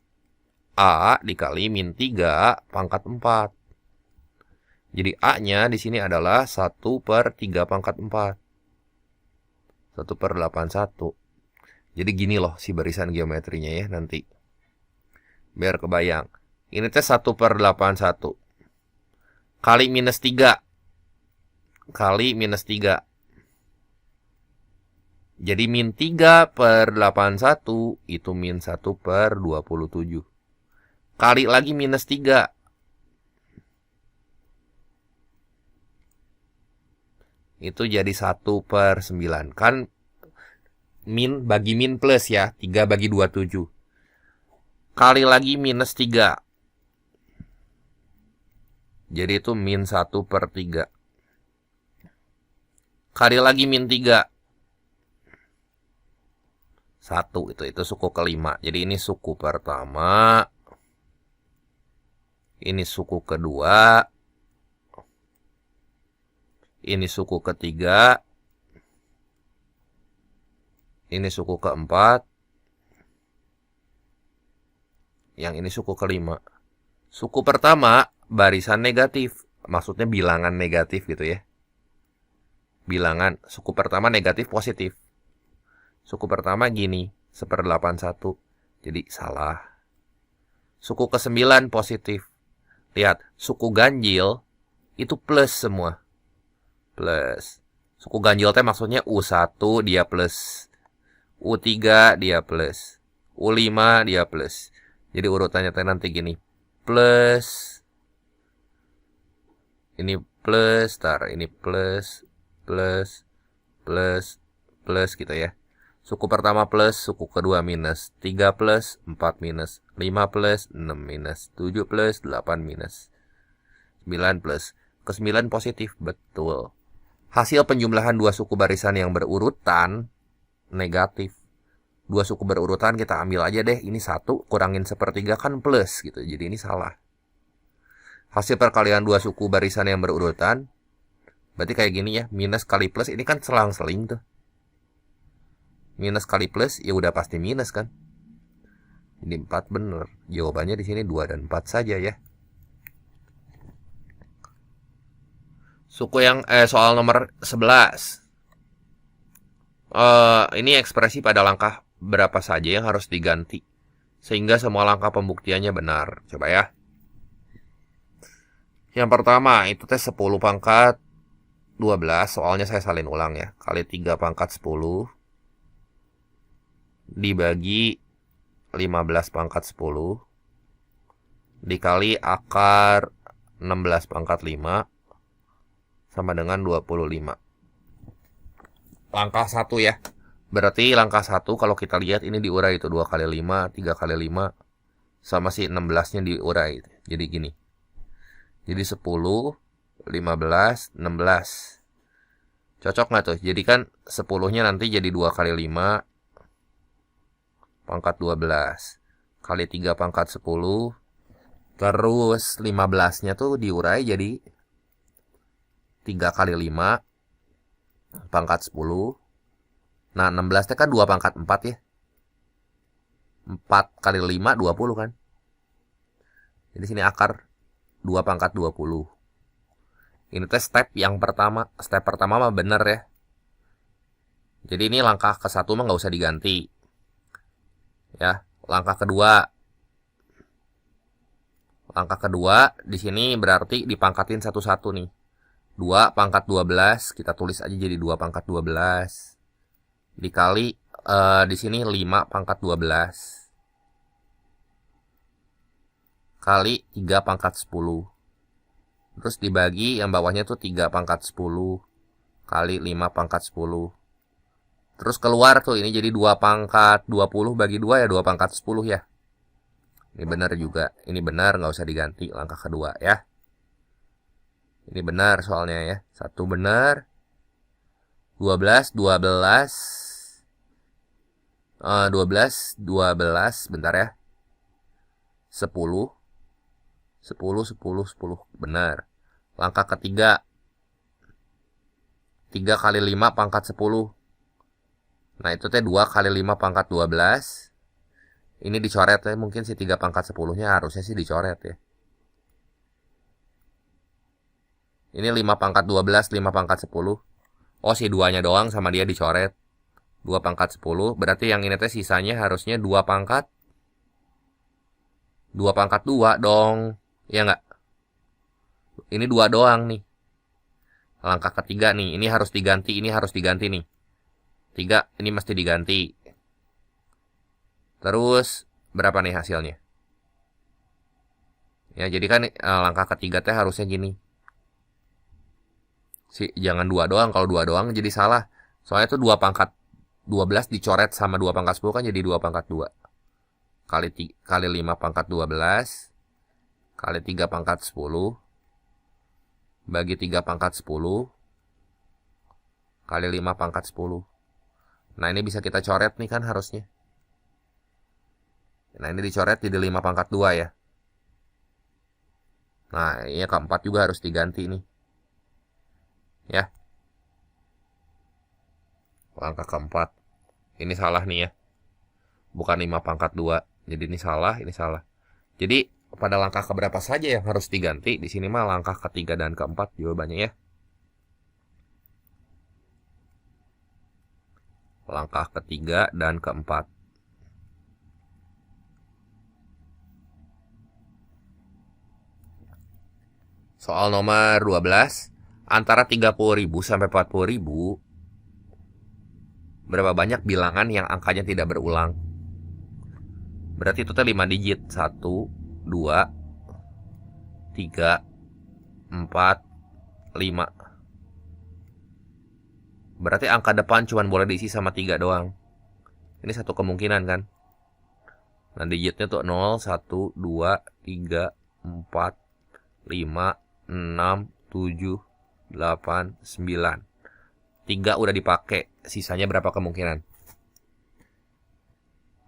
A dikali -3 pangkat 4. Jadi A-nya di sini adalah 1/3 pangkat 4. 1/81. Jadi gini loh si barisan geometrinya ya nanti. Biar kebayang. Ini teh 1/81. Kali -3. Kali -3. Jadi -3/81 itu -1/27. Kali lagi -3. Itu jadi 1/9. Kan min bagi min plus ya. 3 bagi 27. Kali lagi -3. Jadi itu -1/3. Kali lagi -3. 1 itu suku kelima. Jadi ini suku pertama. Ini suku kedua. Ini suku ketiga. Ini suku keempat. Yang ini suku kelima. Suku pertama barisan negatif. Maksudnya bilangan negatif gitu ya. Bilangan. Suku pertama negatif positif. Suku pertama gini. 1/81. Jadi salah. Suku ke-9 positif. Lihat. Suku ganjil. Itu plus semua. Plus. Suku ganjil teh maksudnya U1 dia plus. U3 dia plus. U5 dia plus. Jadi urutannya teh nanti gini. Plus. Ini plus. Ini plus. Plus. Plus. Plus gitu ya. Suku pertama plus. Suku kedua minus. 3 plus. 4 minus. 5 plus. 6 minus. 7 plus. 8 minus. 9 plus. Ke-9 positif. Betul. Hasil penjumlahan dua suku barisan yang berurutan negatif. Dua suku berurutan kita ambil aja deh. Ini 1 kurangin 1/3 kan plus gitu. Jadi ini salah. Hasil perkalian dua suku barisan yang berurutan. Berarti kayak gini ya. Minus kali plus. Ini kan selang-seling tuh. Minus kali plus ya udah pasti minus kan. Ini 4 bener. Jawabannya di sini 2 dan 4 saja ya. Suku yang soal nomor 11. Ini ekspresi pada langkah berapa saja yang harus diganti sehingga semua langkah pembuktiannya benar. Coba ya. Yang pertama itu tes 10 pangkat 12. Soalnya saya salin ulang ya. Kali 3 pangkat 10 dibagi 15 pangkat 10 dikali akar 16 pangkat 5 sama dengan 25. Langkah 1 ya. Berarti langkah 1 kalau kita lihat ini diurai itu 2 kali 5, 3 kali 5 sama si 16-nya diurai. Jadi gini. Jadi 10, 15, 16. Cocok nggak tuh? Jadi kan 10-nya nanti jadi 2 kali 5 pangkat 12 kali 3 pangkat 10. Terus 15-nya tuh diurai jadi 3 kali 5 pangkat 10. Nah 16 kan 2 pangkat 4 ya. 4 kali 5 20 kan. Jadi sini akar 2 pangkat 20. Ini teh step yang pertama. Step pertama mah bener ya. Jadi ini langkah ke-1 mah nggak usah diganti. Ya, langkah kedua. Langkah kedua di sini berarti dipangkatin satu-satu nih. 2 pangkat 12 kita tulis aja jadi 2 pangkat 12. Dikali di sini 5 pangkat 12 kali 3 pangkat 10. Terus dibagi yang bawahnya tuh 3 pangkat 10 kali 5 pangkat 10. Terus keluar tuh ini jadi 2 pangkat 20 bagi 2 ya 2 pangkat 10 ya. Ini benar juga. Ini benar nggak usah diganti langkah kedua ya. Ini benar soalnya ya. 1 benar. 12 bentar ya. 10 benar. Langkah ketiga 3 kali 5 pangkat 10. Nah itu teh 2 kali 5 pangkat 12. Ini dicoret ya. Mungkin si 3 pangkat 10-nya harusnya sih dicoret ya. Ini 5 pangkat 12, 5 pangkat 10. Oh si 2-nya doang sama dia dicoret. 2 pangkat 10. Berarti yang ini teh sisanya harusnya 2 pangkat 2 dong. Ya nggak? Ini 2 doang nih. Langkah ketiga nih. Ini harus diganti. Ini harus diganti nih. 3 ini mesti diganti. Terus berapa nih hasilnya? Ya jadi kan langkah ketiga teh harusnya gini. Jangan 2 doang. Kalau 2 doang jadi salah. Soalnya itu 2 pangkat 12 dicoret sama 2 pangkat 10 kan jadi 2 pangkat 2. Kali 5 pangkat 12. Kali 3 pangkat 10. Bagi 3 pangkat 10. Kali 5 pangkat 10. Nah ini bisa kita coret nih kan harusnya. Nah ini dicoret jadi 5 pangkat 2 ya. Nah ini keempat juga harus diganti nih. Ya. Langkah keempat. Ini salah nih ya. Bukan 5 pangkat 2. Jadi ini salah, ini salah. Jadi pada langkah keberapa saja yang harus diganti? Di sini mah langkah ketiga dan keempat jawabannya ya. Langkah ketiga dan keempat. Soal nomor 12. Antara 30.000 sampai 40.000, berapa banyak bilangan yang angkanya tidak berulang? Berarti itu 5 digit. 1, 2, 3, 4, 5. Berarti angka depan cuma boleh diisi sama 3 doang. Ini satu kemungkinan kan. Nah digitnya tuh 0, 1, 2, 3, 4, 5, 6, 7, 8, 9. 3 udah dipakai. Sisanya berapa kemungkinan?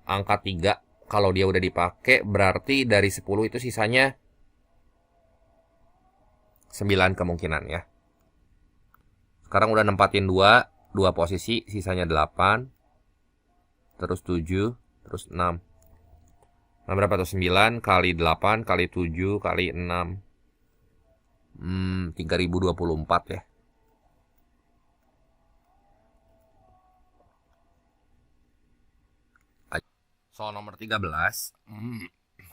Angka 3 kalau dia udah dipakai berarti dari 10 itu sisanya 9 kemungkinan ya. Sekarang udah nempatin 2 posisi, sisanya 8, terus 7, terus 6. Nah berapa tuh? 9 kali 8 kali 7 kali 6. 3024 ya. Soal nomor 13.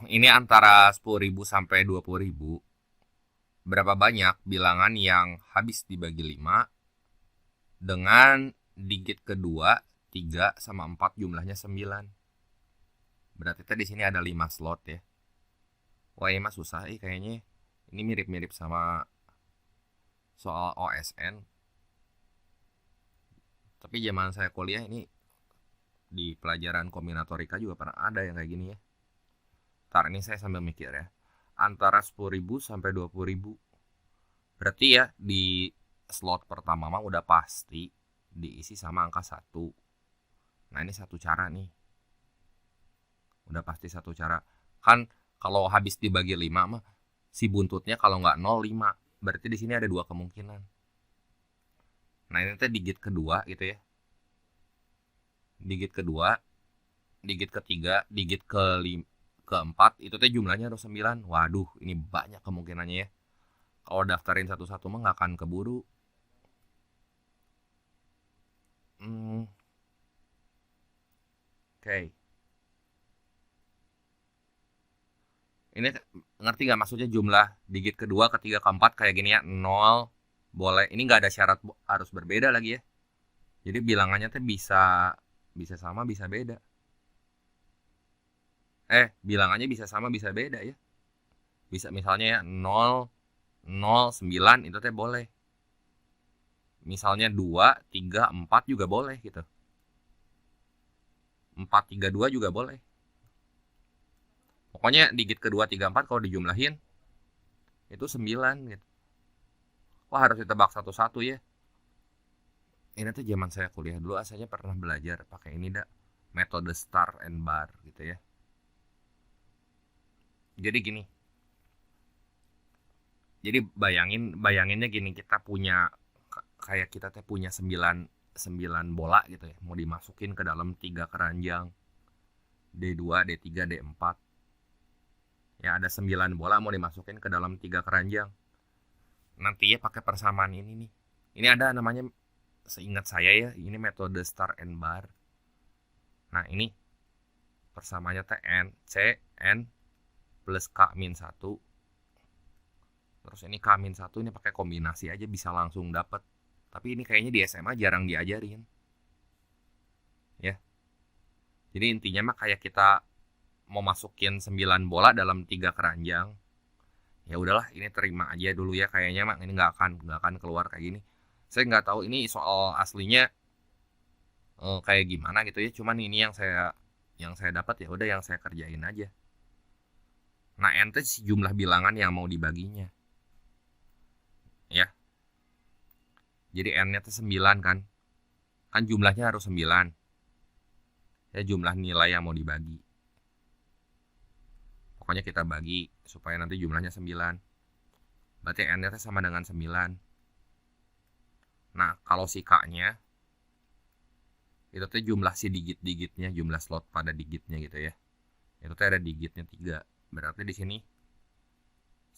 Ini antara 10.000 sampai 20.000. Berapa banyak bilangan yang habis dibagi 5 dengan digit kedua 3 sama 4 jumlahnya 9. Berarti di sini ada 5 slot ya. Wah, ini mah susah kayaknya. Ini mirip-mirip sama soal OSN. Tapi zaman saya kuliah ini di pelajaran kombinatorika juga pernah ada yang kayak gini ya. Ntar ini saya sambil mikir ya. Antara 10.000 sampai 20.000. Berarti ya di slot pertama mah udah pasti diisi sama angka 1. Nah ini satu cara nih. Udah pasti satu cara. Kan kalau habis dibagi 5 mah si buntutnya kalau nggak 0, 5. Berarti di sini ada 2 kemungkinan. Nah ini teh digit kedua gitu ya. Digit kedua, digit ketiga, digit keempat itu teh jumlahnya harus 9. Waduh, ini banyak kemungkinannya ya. Kalau daftarin satu-satu mah nggak akan keburu. Oke. Ini ngerti nggak maksudnya jumlah digit kedua, ketiga, keempat kayak gini ya. 0 boleh. Ini nggak ada syarat harus berbeda lagi ya. Jadi bilangannya tuh bisa sama, bisa beda. Bilangannya bisa sama, bisa beda ya. Bisa misalnya ya 0, 0, 9 itu teh boleh. Misalnya 2, 3, 4 juga boleh gitu. 4, 3, 2 juga boleh. Pokoknya digit kedua, 3, 4 kalau dijumlahin itu 9 gitu. Wah harus ditebak satu-satu ya. Ini tuh zaman saya kuliah dulu asalnya pernah belajar pakai ini metode star and bar gitu ya. Jadi gini. Jadi bayanginnya gini, kita punya kayak kita teh punya 9 bola gitu ya, mau dimasukin ke dalam 3 keranjang. D2, D3, D4. Ya ada 9 bola mau dimasukin ke dalam 3 keranjang. Nanti ya pakai persamaan ini nih. Ini ada namanya, seingat saya ya, ini metode star and bar. Nah ini persamaannya teh N, C, N plus K min 1. Terus ini K min 1 ini pakai kombinasi aja bisa langsung dapat. Tapi ini kayaknya di SMA jarang diajarin. Ya. Jadi intinya mah kayak kita mau masukin 9 bola dalam 3 keranjang. Ya udahlah, ini terima aja dulu ya kayaknya mah ini nggak akan keluar kayak gini. Saya nggak tahu ini soal aslinya kayak gimana gitu ya. Cuman ini yang saya dapat ya udah yang saya kerjain aja. Nah, ente jumlah bilangan yang mau dibaginya. Ya. Jadi N-nya itu 9 kan. Kan jumlahnya harus 9. Ya jumlah nilai yang mau dibagi. Pokoknya kita bagi supaya nanti jumlahnya 9. Berarti N-nya itu sama dengan 9. Nah, kalau si K-nya Itu tuh jumlah si digit-digitnya, jumlah slot pada digitnya gitu ya. Itu tuh ada digitnya 3. Berarti di sini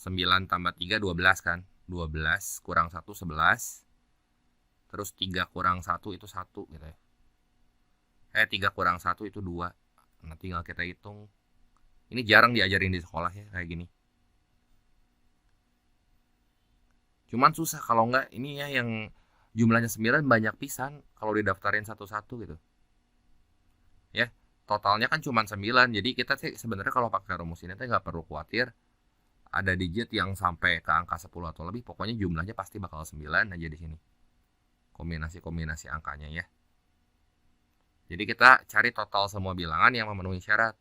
9 tambah 3 12 kan. 12 kurang 1 11. Terus 3 kurang 1 itu 1 gitu ya. 3 kurang 1 itu 2. Nah, tinggal kita hitung. Ini jarang diajarin di sekolah ya kayak gini. Cuman susah kalau enggak ini ya yang jumlahnya 9 banyak pisan kalau didaftarin satu-satu gitu. Ya, totalnya kan cuma 9. Jadi kita sih sebenarnya kalau pakai rumus ini tuh nggak perlu khawatir ada digit yang sampai ke angka 10 atau lebih. Pokoknya jumlahnya pasti bakal 9 aja di sini. Kombinasi-kombinasi angkanya ya. Jadi kita cari total semua bilangan yang memenuhi syarat.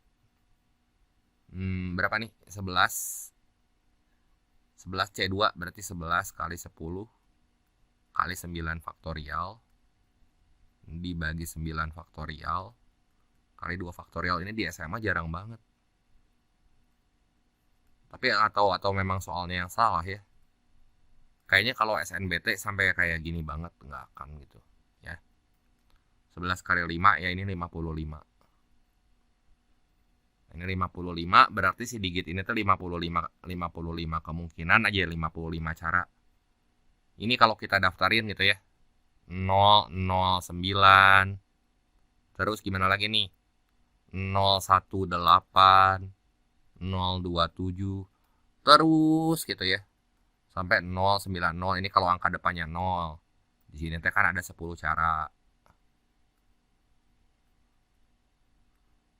Berapa nih? 11 C2 berarti 11 kali 10 kali 9 faktorial dibagi 9 faktorial kali 2 faktorial. Ini di SMA jarang banget. Tapi atau memang soalnya yang salah ya. Kayaknya kalau SNBT sampai kayak gini banget nggak akan gitu ya. 11 kali 5 ya ini 55. Ini 55 berarti si digit ini tuh 55 kemungkinan aja 55 cara. Ini kalau kita daftarin gitu ya. 009. Terus gimana lagi nih? 018, 027. Terus gitu ya. Sampai 090. Ini kalau angka depannya 0. Di sini kan ada 10 cara.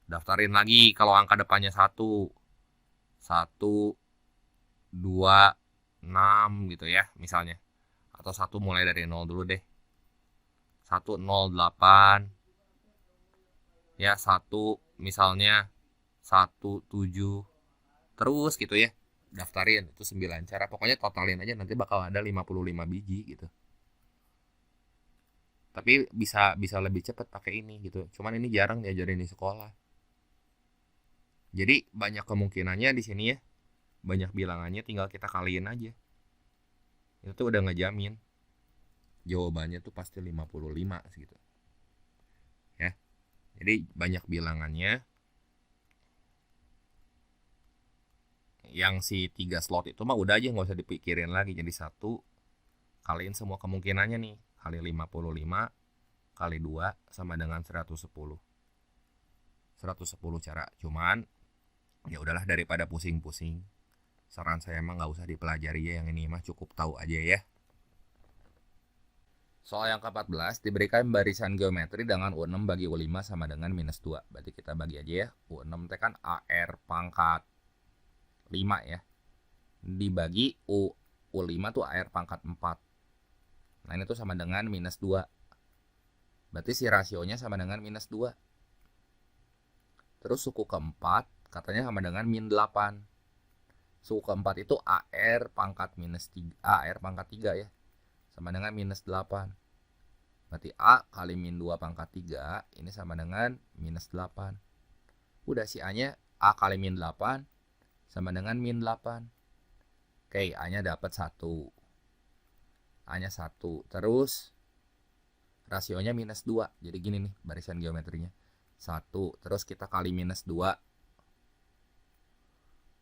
Daftarin lagi kalau angka depannya 1. 1, 2, 6 gitu ya misalnya. Atau 1 mulai dari 0 dulu deh. 108. Ya, 1 misalnya 17. Terus gitu ya. Daftarin itu 9 cara. Pokoknya totalin aja nanti bakal ada 55 biji gitu. Tapi bisa lebih cepat pakai ini gitu. Cuman ini jarang diajarin di sekolah. Jadi banyak kemungkinannya di sini ya. Banyak bilangannya tinggal kita kaliin aja. Itu tuh udah ngejamin jawabannya tuh pasti 55 gitu. Ya. Jadi banyak bilangannya. Yang si 3 slot itu mah udah aja nggak usah dipikirin lagi. Jadi 1 kaliin semua kemungkinannya nih. Kali 55 kali 2 sama dengan 110. 110 cara. Cuman ya udahlah daripada pusing-pusing. Saran saya emang nggak usah dipelajari ya yang ini mah cukup tahu aja ya. Soal yang ke-14 diberikan barisan geometri dengan U6 bagi U5 sama dengan minus 2. Berarti kita bagi aja ya. U6 itu kan AR pangkat 5 ya. Dibagi U5 tuh AR pangkat 4. Nah ini tuh sama dengan minus 2. Berarti si rasionya sama dengan minus 2. Terus suku keempat katanya sama dengan min 8. Suku keempat itu AR pangkat minus 3, AR pangkat 3 ya. Sama dengan minus 8. Berarti A kali min 2 pangkat 3 ini sama dengan minus 8. Udah si A-nya A kali min 8 sama dengan min 8. Oke, A-nya dapat 1. A-nya 1. Terus rasionya minus 2. Jadi gini nih barisan geometrinya. 1. Terus kita kali minus 2.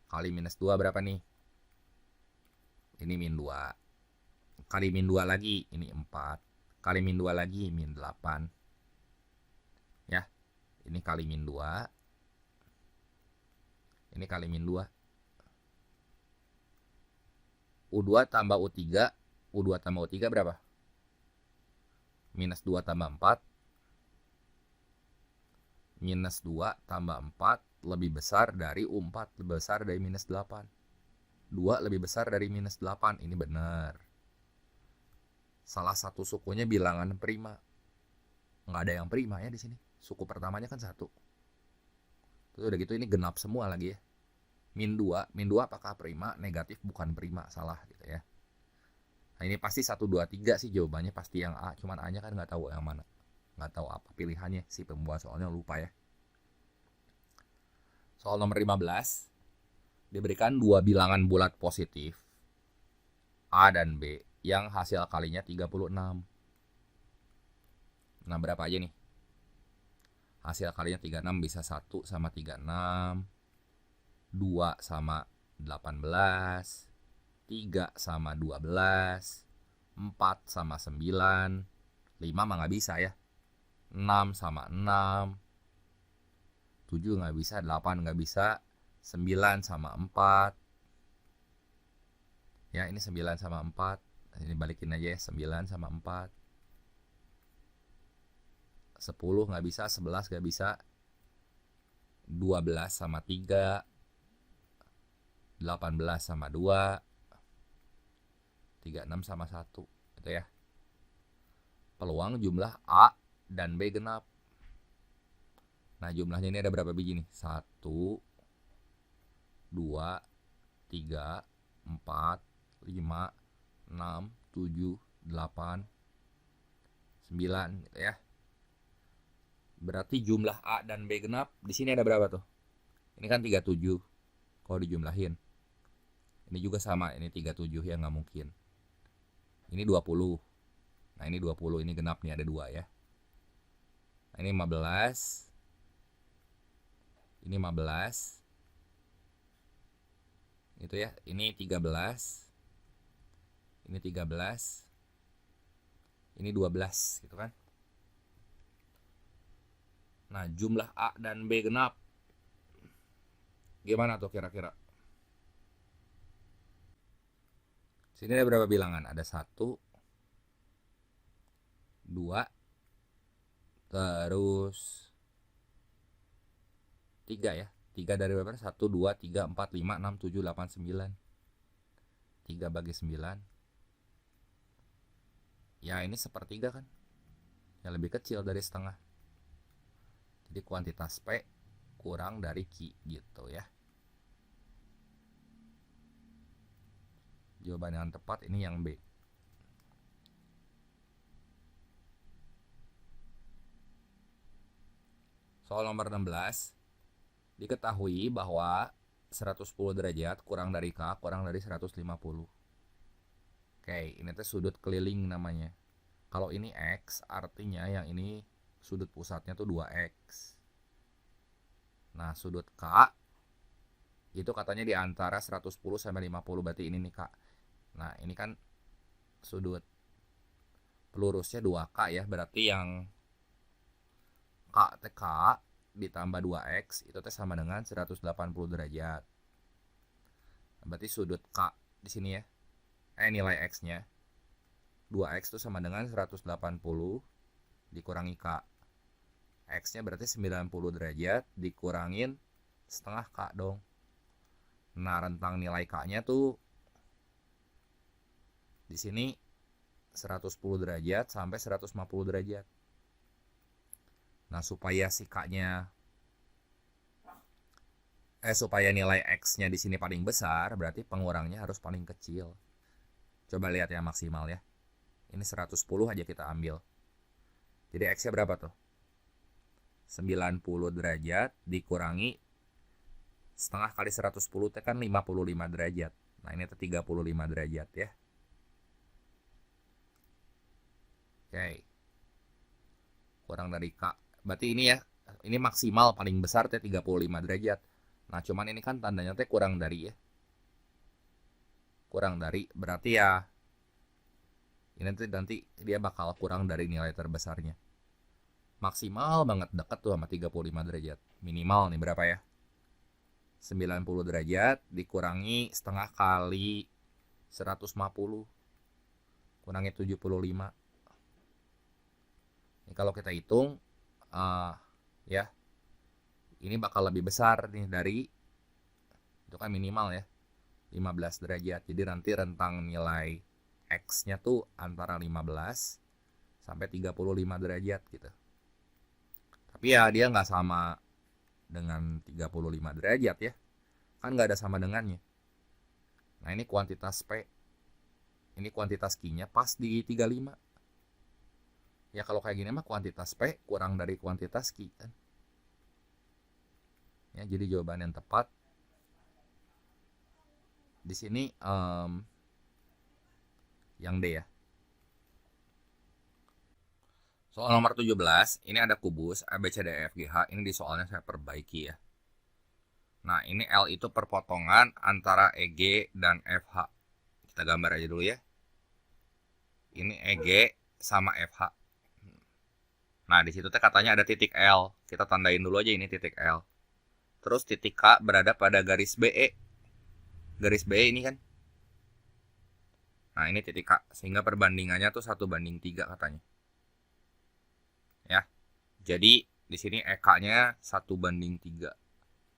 Kali minus 2 berapa nih? Ini min 2. Kali min 2 lagi, ini 4. Kali min 2 lagi, min 8. Ya, ini kali min 2. Ini kali min 2. U2 tambah U3. U2 tambah U3 berapa? Minus 2 tambah 4. Minus 2 tambah 4 lebih besar dari U4. Lebih besar dari minus 8. 2 lebih besar dari minus 8. Ini benar. Salah satu sukunya bilangan prima. Nggak ada yang prima ya di sini. Suku pertamanya kan 1. Terus udah gitu ini genap semua lagi ya. Min 2. Min 2 apakah prima? Negatif bukan prima. Salah gitu ya. Nah ini pasti 1, 2, 3 sih jawabannya pasti yang A. Cuman A nya kan nggak tahu yang mana. Nggak tahu apa pilihannya. Si pembuat soalnya lupa ya. Soal nomor 15. Diberikan 2 bilangan bulat positif A dan B yang hasil kalinya 36. Nah berapa aja nih? Hasil kalinya 36 bisa 1 sama 36, 2 sama 18, 3 sama 12, 4 sama 9, 5 mah nggak bisa ya, 6 sama 6, 7 nggak bisa, 8 nggak bisa, 9 sama 4. Ya, ini 9 sama 4. Ini balikin aja ya, 9 sama 4. 10 nggak bisa, 11 nggak bisa, 12 sama 3, 18 sama 2, 36 sama 1. Itu ya. Peluang jumlah A dan B genap. Nah, jumlahnya ini ada berapa biji nih? 1, 2, 3, 4, 5, 6, 7, 8, 9 gitu ya. Berarti jumlah A dan B genap di sini ada berapa tuh? Ini kan 37 kalau dijumlahin. Ini juga sama, ini 37 ya, nggak mungkin. Ini 20. Nah, ini 20, ini genap nih, ada 2 ya. Nah, ini 15. Ini 15. Itu ya, ini 13. Ini 13. Ini 12 gitu kan. Nah, jumlah A dan B genap gimana tuh kira-kira? Sini ada berapa bilangan? Ada 1, 2, terus 3 ya. 3 dari berapa? 1, 2, 3, 4, 5, 6, 7, 8, 9. 3 bagi 9. Ya, ini sepertiga kan. Yang lebih kecil dari setengah. Jadi kuantitas P kurang dari Q gitu ya. Jawaban yang tepat ini yang B. Soal nomor 16. Diketahui bahwa 110 derajat kurang dari K kurang dari 150. Oke, ini tuh sudut keliling namanya. Kalau ini X, artinya yang ini sudut pusatnya tuh 2X. Nah, sudut K itu katanya di antara 110 sampai 50, berarti ini nih K. Nah, ini kan sudut pelurusnya 2K ya, berarti yang K ditambah 2X itu sama dengan 180 derajat. Berarti sudut K di sini ya. Nilai X-nya 2X itu sama dengan 180 dikurangi K. X-nya berarti 90 derajat dikurangin setengah K dong. Nah, rentang nilai K-nya tuh di sini 110 derajat sampai 150 derajat. Nah, supaya si K-nya supaya nilai X-nya di sini paling besar, berarti pengurangnya harus paling kecil. Coba lihat ya maksimal ya. Ini 110 aja kita ambil. Jadi X-nya berapa tuh? 90 derajat dikurangi setengah kali 110 itu kan 55 derajat. Nah, ini tuh 35 derajat ya. Oke. Kurang dari K. Berarti ini ya, ini maksimal paling besar teh 35 derajat. Nah, cuman ini kan tandanya teh kurang dari ya. Kurang dari berarti ya ini nanti dia bakal kurang dari nilai terbesarnya. Maksimal banget deket tuh sama 35 derajat. Minimal nih berapa ya? 90 derajat dikurangi setengah kali 150 kurangi 75. Ini kalau kita hitung ya ini bakal lebih besar nih dari itu kan minimal ya 15 derajat. Jadi nanti rentang nilai X-nya tuh antara 15 sampai 35 derajat gitu. Tapi ya dia nggak sama dengan 35 derajat ya. Kan nggak ada sama dengannya. Nah, ini kuantitas P. Ini kuantitas Q-nya pas di 35. Ya kalau kayak gini mah kuantitas P kurang dari kuantitas Q kan. Ya, jadi jawaban yang tepat di sini yang D ya. Soal nomor 17, ini ada kubus A, B, C, D, E, F, G, H. Ini di soalnya saya perbaiki ya. Nah, ini L itu perpotongan antara EG dan FH. Kita gambar aja dulu ya. Ini EG sama FH. Nah, di situ katanya ada titik L. Kita tandain dulu aja ini titik L. Terus titik K berada pada garis BE. Garis BE ini kan. Nah, ini titik K. Sehingga perbandingannya tuh 1:3 katanya. Ya. Jadi, di sini EK-nya 1:3.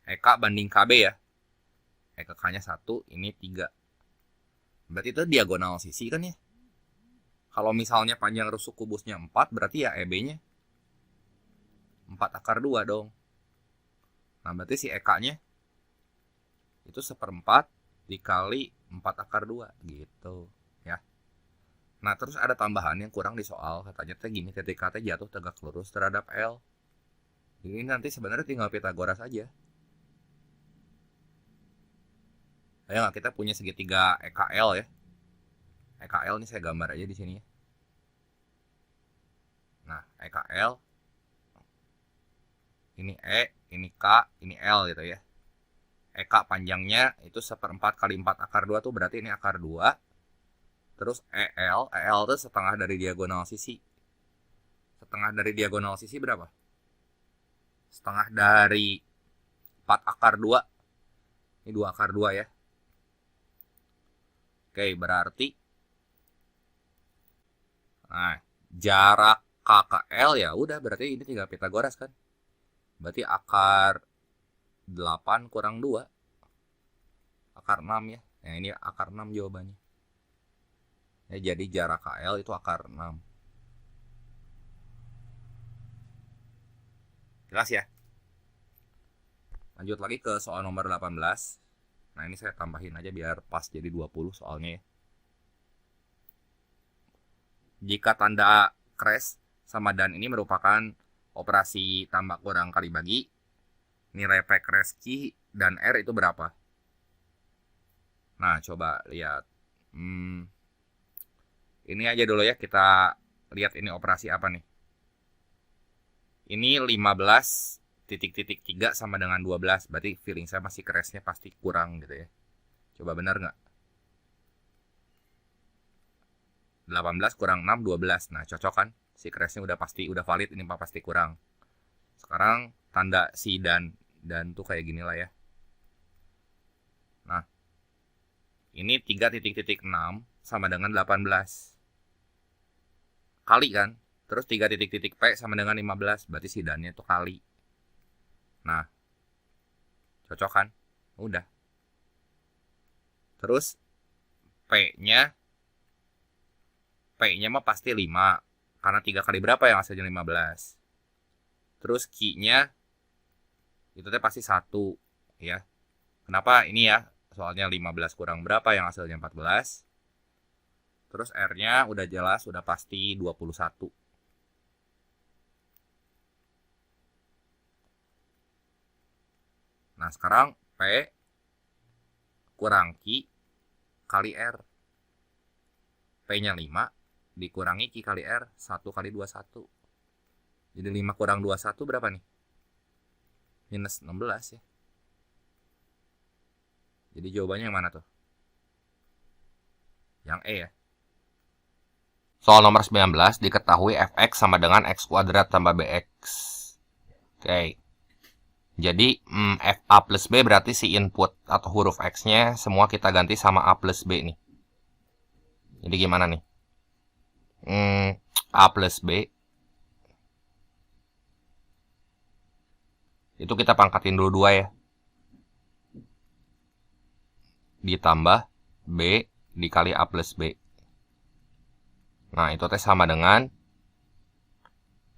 EK banding KB ya. EK-nya 1, ini 3. Berarti itu diagonal sisi kan ya. Kalau misalnya panjang rusuk kubusnya 4, berarti ya EB-nya 4/2 dong. Nah, berarti si EK-nya itu 1/4 dikali 4/2 gitu ya. Nah, terus ada tambahan yang kurang di soal. Katanya teh gini, ketika teh jatuh tegak lurus terhadap L. Jadi nanti sebenarnya tinggal Pitagoras aja. Ayo kita punya segitiga EKL ya. EKL ini saya gambar aja di sini ya. Nah, EKL ini E, ini K, ini L gitu ya. EK panjangnya itu 1/4 kali 4/2 tuh berarti ini akar 2. Terus EL itu setengah dari diagonal sisi. Setengah dari diagonal sisi berapa? Setengah dari 4/2. Ini 2/2 ya. Oke, berarti nah, jarak K ke L ya udah berarti ini tinggal Pitagoras kan. Berarti akar 8 kurang 2. Akar 6 ya. Nah, ini akar 6 jawabannya. Ya, jadi jarak KL itu akar 6. Jelas ya? Lanjut lagi ke soal nomor 18. Nah, ini saya tambahin aja biar pas jadi 20 soalnya ya. Jika tanda crash sama dan ini merupakan operasi tambah kurang kali bagi, nilai P crash Q dan R itu berapa? Nah, coba lihat. Ini aja dulu ya, kita lihat ini operasi apa nih. Ini 15,3 sama dengan 12, berarti feeling saya masih crashnya pasti kurang gitu ya. Coba benar nggak? 18 kurang 6, 12. Nah, cocok kan? Si crashnya udah pasti, udah valid, ini pasti kurang. Sekarang tanda si dan tuh kayak gini lah ya. Nah, ini 3,6 sama dengan 18. Kali kan? Terus 3 P sama dengan 15. Berarti si dannya itu kali. Nah, cocok kan? Udah. Terus P-nya mah pasti 5. Karena 3 kali berapa yang hasilnya 15. Terus Q-nya itu teh pasti 1 ya. Kenapa ini ya? Soalnya 15 kurang berapa yang hasilnya 14. Terus R-nya udah jelas, udah pasti 21. Nah, sekarang P kurang Q kali R. P-nya 5 dikurangi Q kali R, 1 kali 21. Jadi 5 kurang 21 berapa nih? Minus 16 ya. Jadi jawabannya yang mana tuh? Yang E ya. Soal nomor 19, diketahui fx sama dengan x kuadrat tambah bx. Oke. Jadi fa plus b berarti si input atau huruf x-nya semua kita ganti sama a plus b nih. Jadi gimana nih? A plus b itu kita pangkatin dulu 2 ya. Ditambah b dikali a plus b. Nah, itu teh sama dengan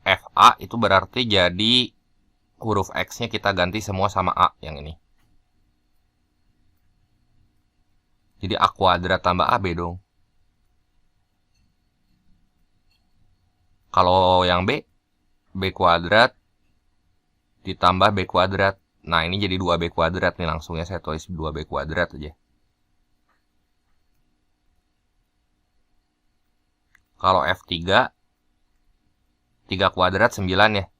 FA itu berarti jadi huruf X-nya kita ganti semua sama A yang ini. Jadi A kuadrat tambah AB dong. Kalau yang B, B kuadrat ditambah B kuadrat. Nah, ini jadi 2B kuadrat nih, langsungnya saya tulis 2B kuadrat aja. Kalau F3 3 kuadrat 9 ya.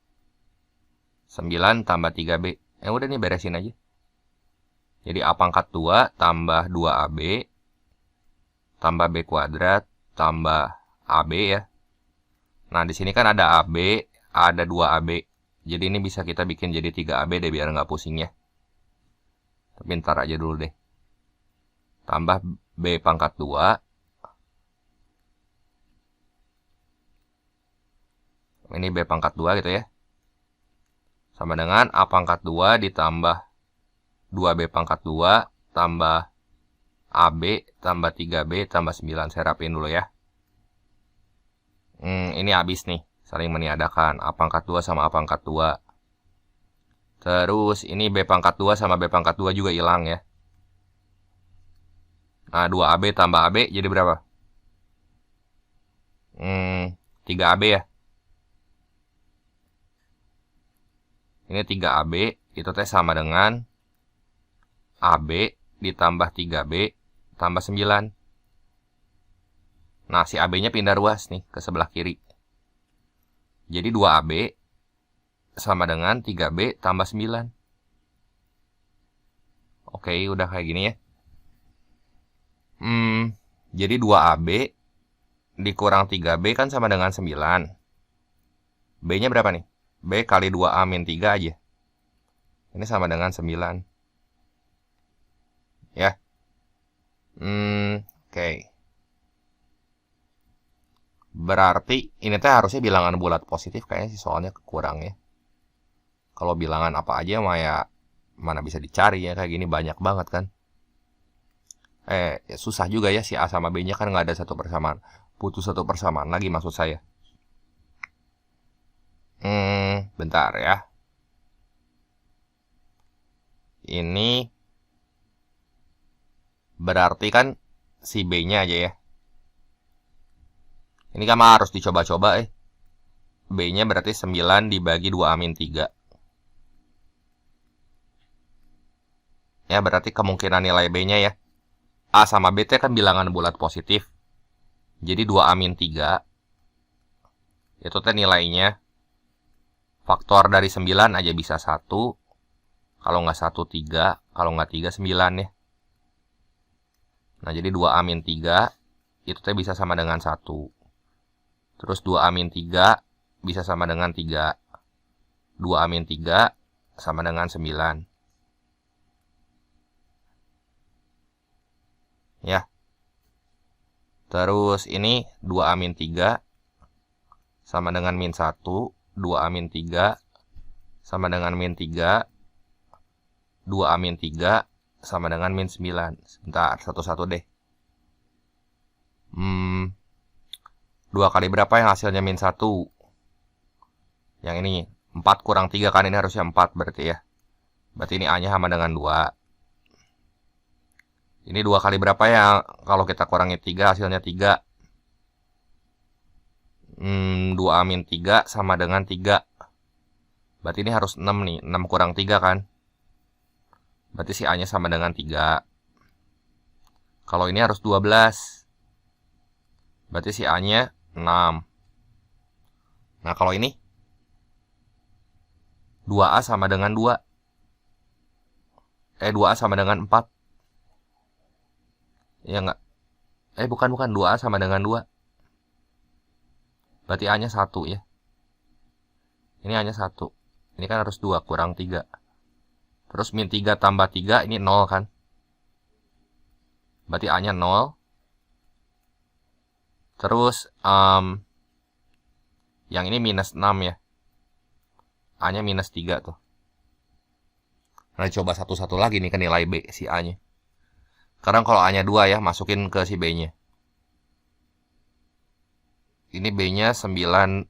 9 tambah 3B. Udah nih beresin aja. Jadi A pangkat 2 tambah 2AB tambah B kuadrat tambah AB ya. Nah, di sini kan ada AB, ada 2AB. Jadi ini bisa kita bikin jadi 3AB deh biar nggak pusing ya. Tapi ntar aja dulu deh. Tambah B pangkat 2. Ini B pangkat 2 gitu ya. Sama dengan A pangkat 2 ditambah 2B pangkat 2 tambah AB tambah 3B tambah 9. Saya rapiin dulu ya. Ini habis nih. Saling meniadakan. A pangkat 2 sama A pangkat 2. Terus ini B pangkat 2 sama B pangkat 2 juga hilang ya. Nah, 2AB tambah AB jadi berapa? 3AB ya. Ini 3AB. Itu teh sama dengan AB ditambah 3B tambah 9. Nah, si AB-nya pindah ruas nih ke sebelah kiri. Jadi 2AB sama dengan 3B tambah 9. Oke, udah kayak gini ya. Jadi 2AB dikurang 3B kan sama dengan 9. B-nya berapa nih? B kali 2A min 3 aja. Ini sama dengan 9. Ya. Oke. Berarti ini teh harusnya bilangan bulat positif kayaknya sih, soalnya kekurang ya. Kalau bilangan apa aja mah ya mana bisa dicari ya, kayak gini banyak banget kan. Ya susah juga ya, si A sama B-nya kan nggak ada satu persamaan. Putus satu persamaan lagi maksud saya. Bentar ya. Ini berarti kan si B-nya aja ya. Ini kan harus dicoba-coba B-nya berarti 9 dibagi 2A min 3. Ya, berarti kemungkinan nilai B-nya ya. A sama B itu kan bilangan bulat positif. Jadi 2A min 3. Itu teh nilainya. Faktor dari 9 aja bisa 1. Kalau nggak 1, 3. Kalau nggak 3, 9 ya. Nah, jadi 2A min 3. Itu teh bisa sama dengan 1. Terus 2A min 3 bisa sama dengan 3. 2A min 3 sama dengan 9. Ya. Terus ini 2A min 3 sama dengan min 1. 2A min 3 sama dengan min 3. 2A min 3 sama dengan min 9. Sebentar, satu-satu deh. 2 kali berapa yang hasilnya min 1? Yang ini 4 kurang 3 kan, ini harusnya 4 berarti ya. Berarti ini A-nya sama dengan 2. Ini 2 kali berapa ya kalau kita kurangi 3 hasilnya 3? 2A min 3 sama dengan 3. Berarti ini harus 6 nih. 6 kurang 3 kan? Berarti si A-nya sama dengan 3. Kalau ini harus 12. Berarti si A-nya 6. Nah, kalau ini 2A sama dengan 2. 2A sama dengan 4. Ya enggak? Bukan. 2A sama dengan 2. Berarti A-nya 1 ya. Ini A-nya 1. Ini kan harus 2 kurang 3. Terus min 3 tambah 3, ini 0 kan? Berarti A-nya 0. Terus, yang ini minus 6 ya. A-nya minus 3 tuh. Nah, coba satu-satu lagi nih ke nilai B si A-nya. Sekarang kalau A-nya 2 ya, masukin ke si B-nya. Ini B-nya 9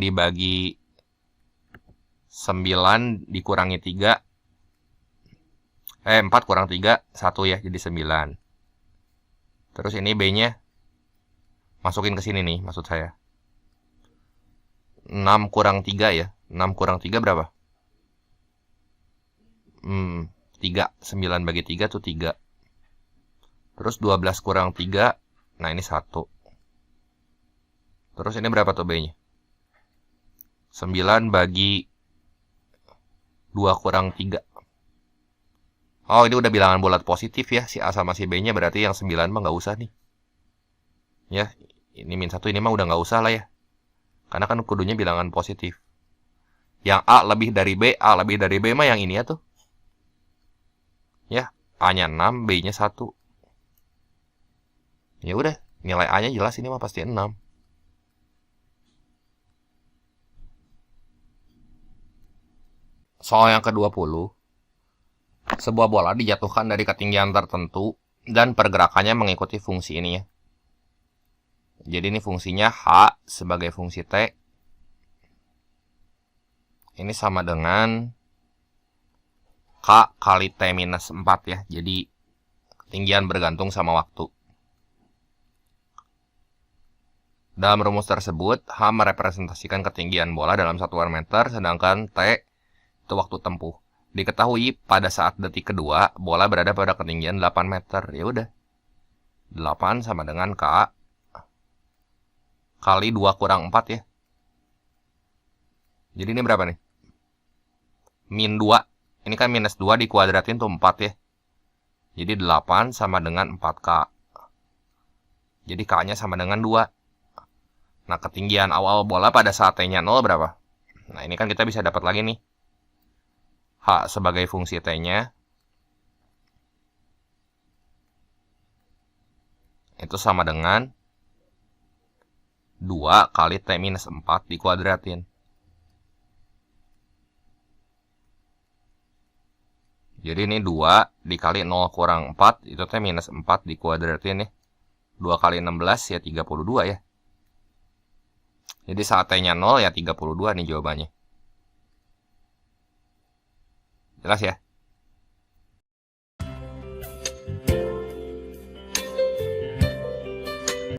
dibagi 9 dikurangi 3. 4 kurang 3, 1 ya, jadi 9. Terus ini B-nya masukin ke sini nih, maksud saya. 6 kurang 3 ya. 6 kurang 3 berapa? 3. 9 bagi 3 tuh 3. Terus 12 kurang 3. Nah, ini 1. Terus ini berapa tuh B-nya? 9 bagi 2 kurang 3. Oh, ini udah bilangan bulat positif ya. Si A sama si B-nya berarti yang 9 mah nggak usah nih. Ya, ini min 1 ini mah udah nggak usah lah ya. Karena kan kudunya bilangan positif. Yang A lebih dari B, A lebih dari B mah yang ini ya tuh. Ya, A-nya 6, B-nya 1. Ya udah, nilai A-nya jelas ini mah pasti 6. Soal yang ke-20. Sebuah bola dijatuhkan dari ketinggian tertentu dan pergerakannya mengikuti fungsi ini ya. Jadi ini fungsinya H sebagai fungsi T. Ini sama dengan K kali T minus 4 ya. Jadi ketinggian bergantung sama waktu. Dalam rumus tersebut, H merepresentasikan ketinggian bola dalam satuan meter, sedangkan T itu waktu tempuh. Diketahui pada saat detik kedua, bola berada pada ketinggian 8 meter. Ya udah. 8 sama dengan K kali 2 kurang 4 ya. Jadi ini berapa nih? Min 2. Ini kan minus 2 dikuadratin tuh 4 ya. Jadi 8 sama dengan 4K. Jadi K-nya sama dengan 2. Nah, ketinggian awal bola pada saat T-nya 0 berapa? Nah, ini kan kita bisa dapat lagi nih. H sebagai fungsi T-nya itu sama dengan 2 kali T minus 4 dikuadratin. Jadi ini 2 dikali 0 kurang 4, itu T minus 4 dikuadratin ya. 2 kali 16 ya 32 ya. Jadi saat T-nya 0 ya 32 nih jawabannya. Jelas ya?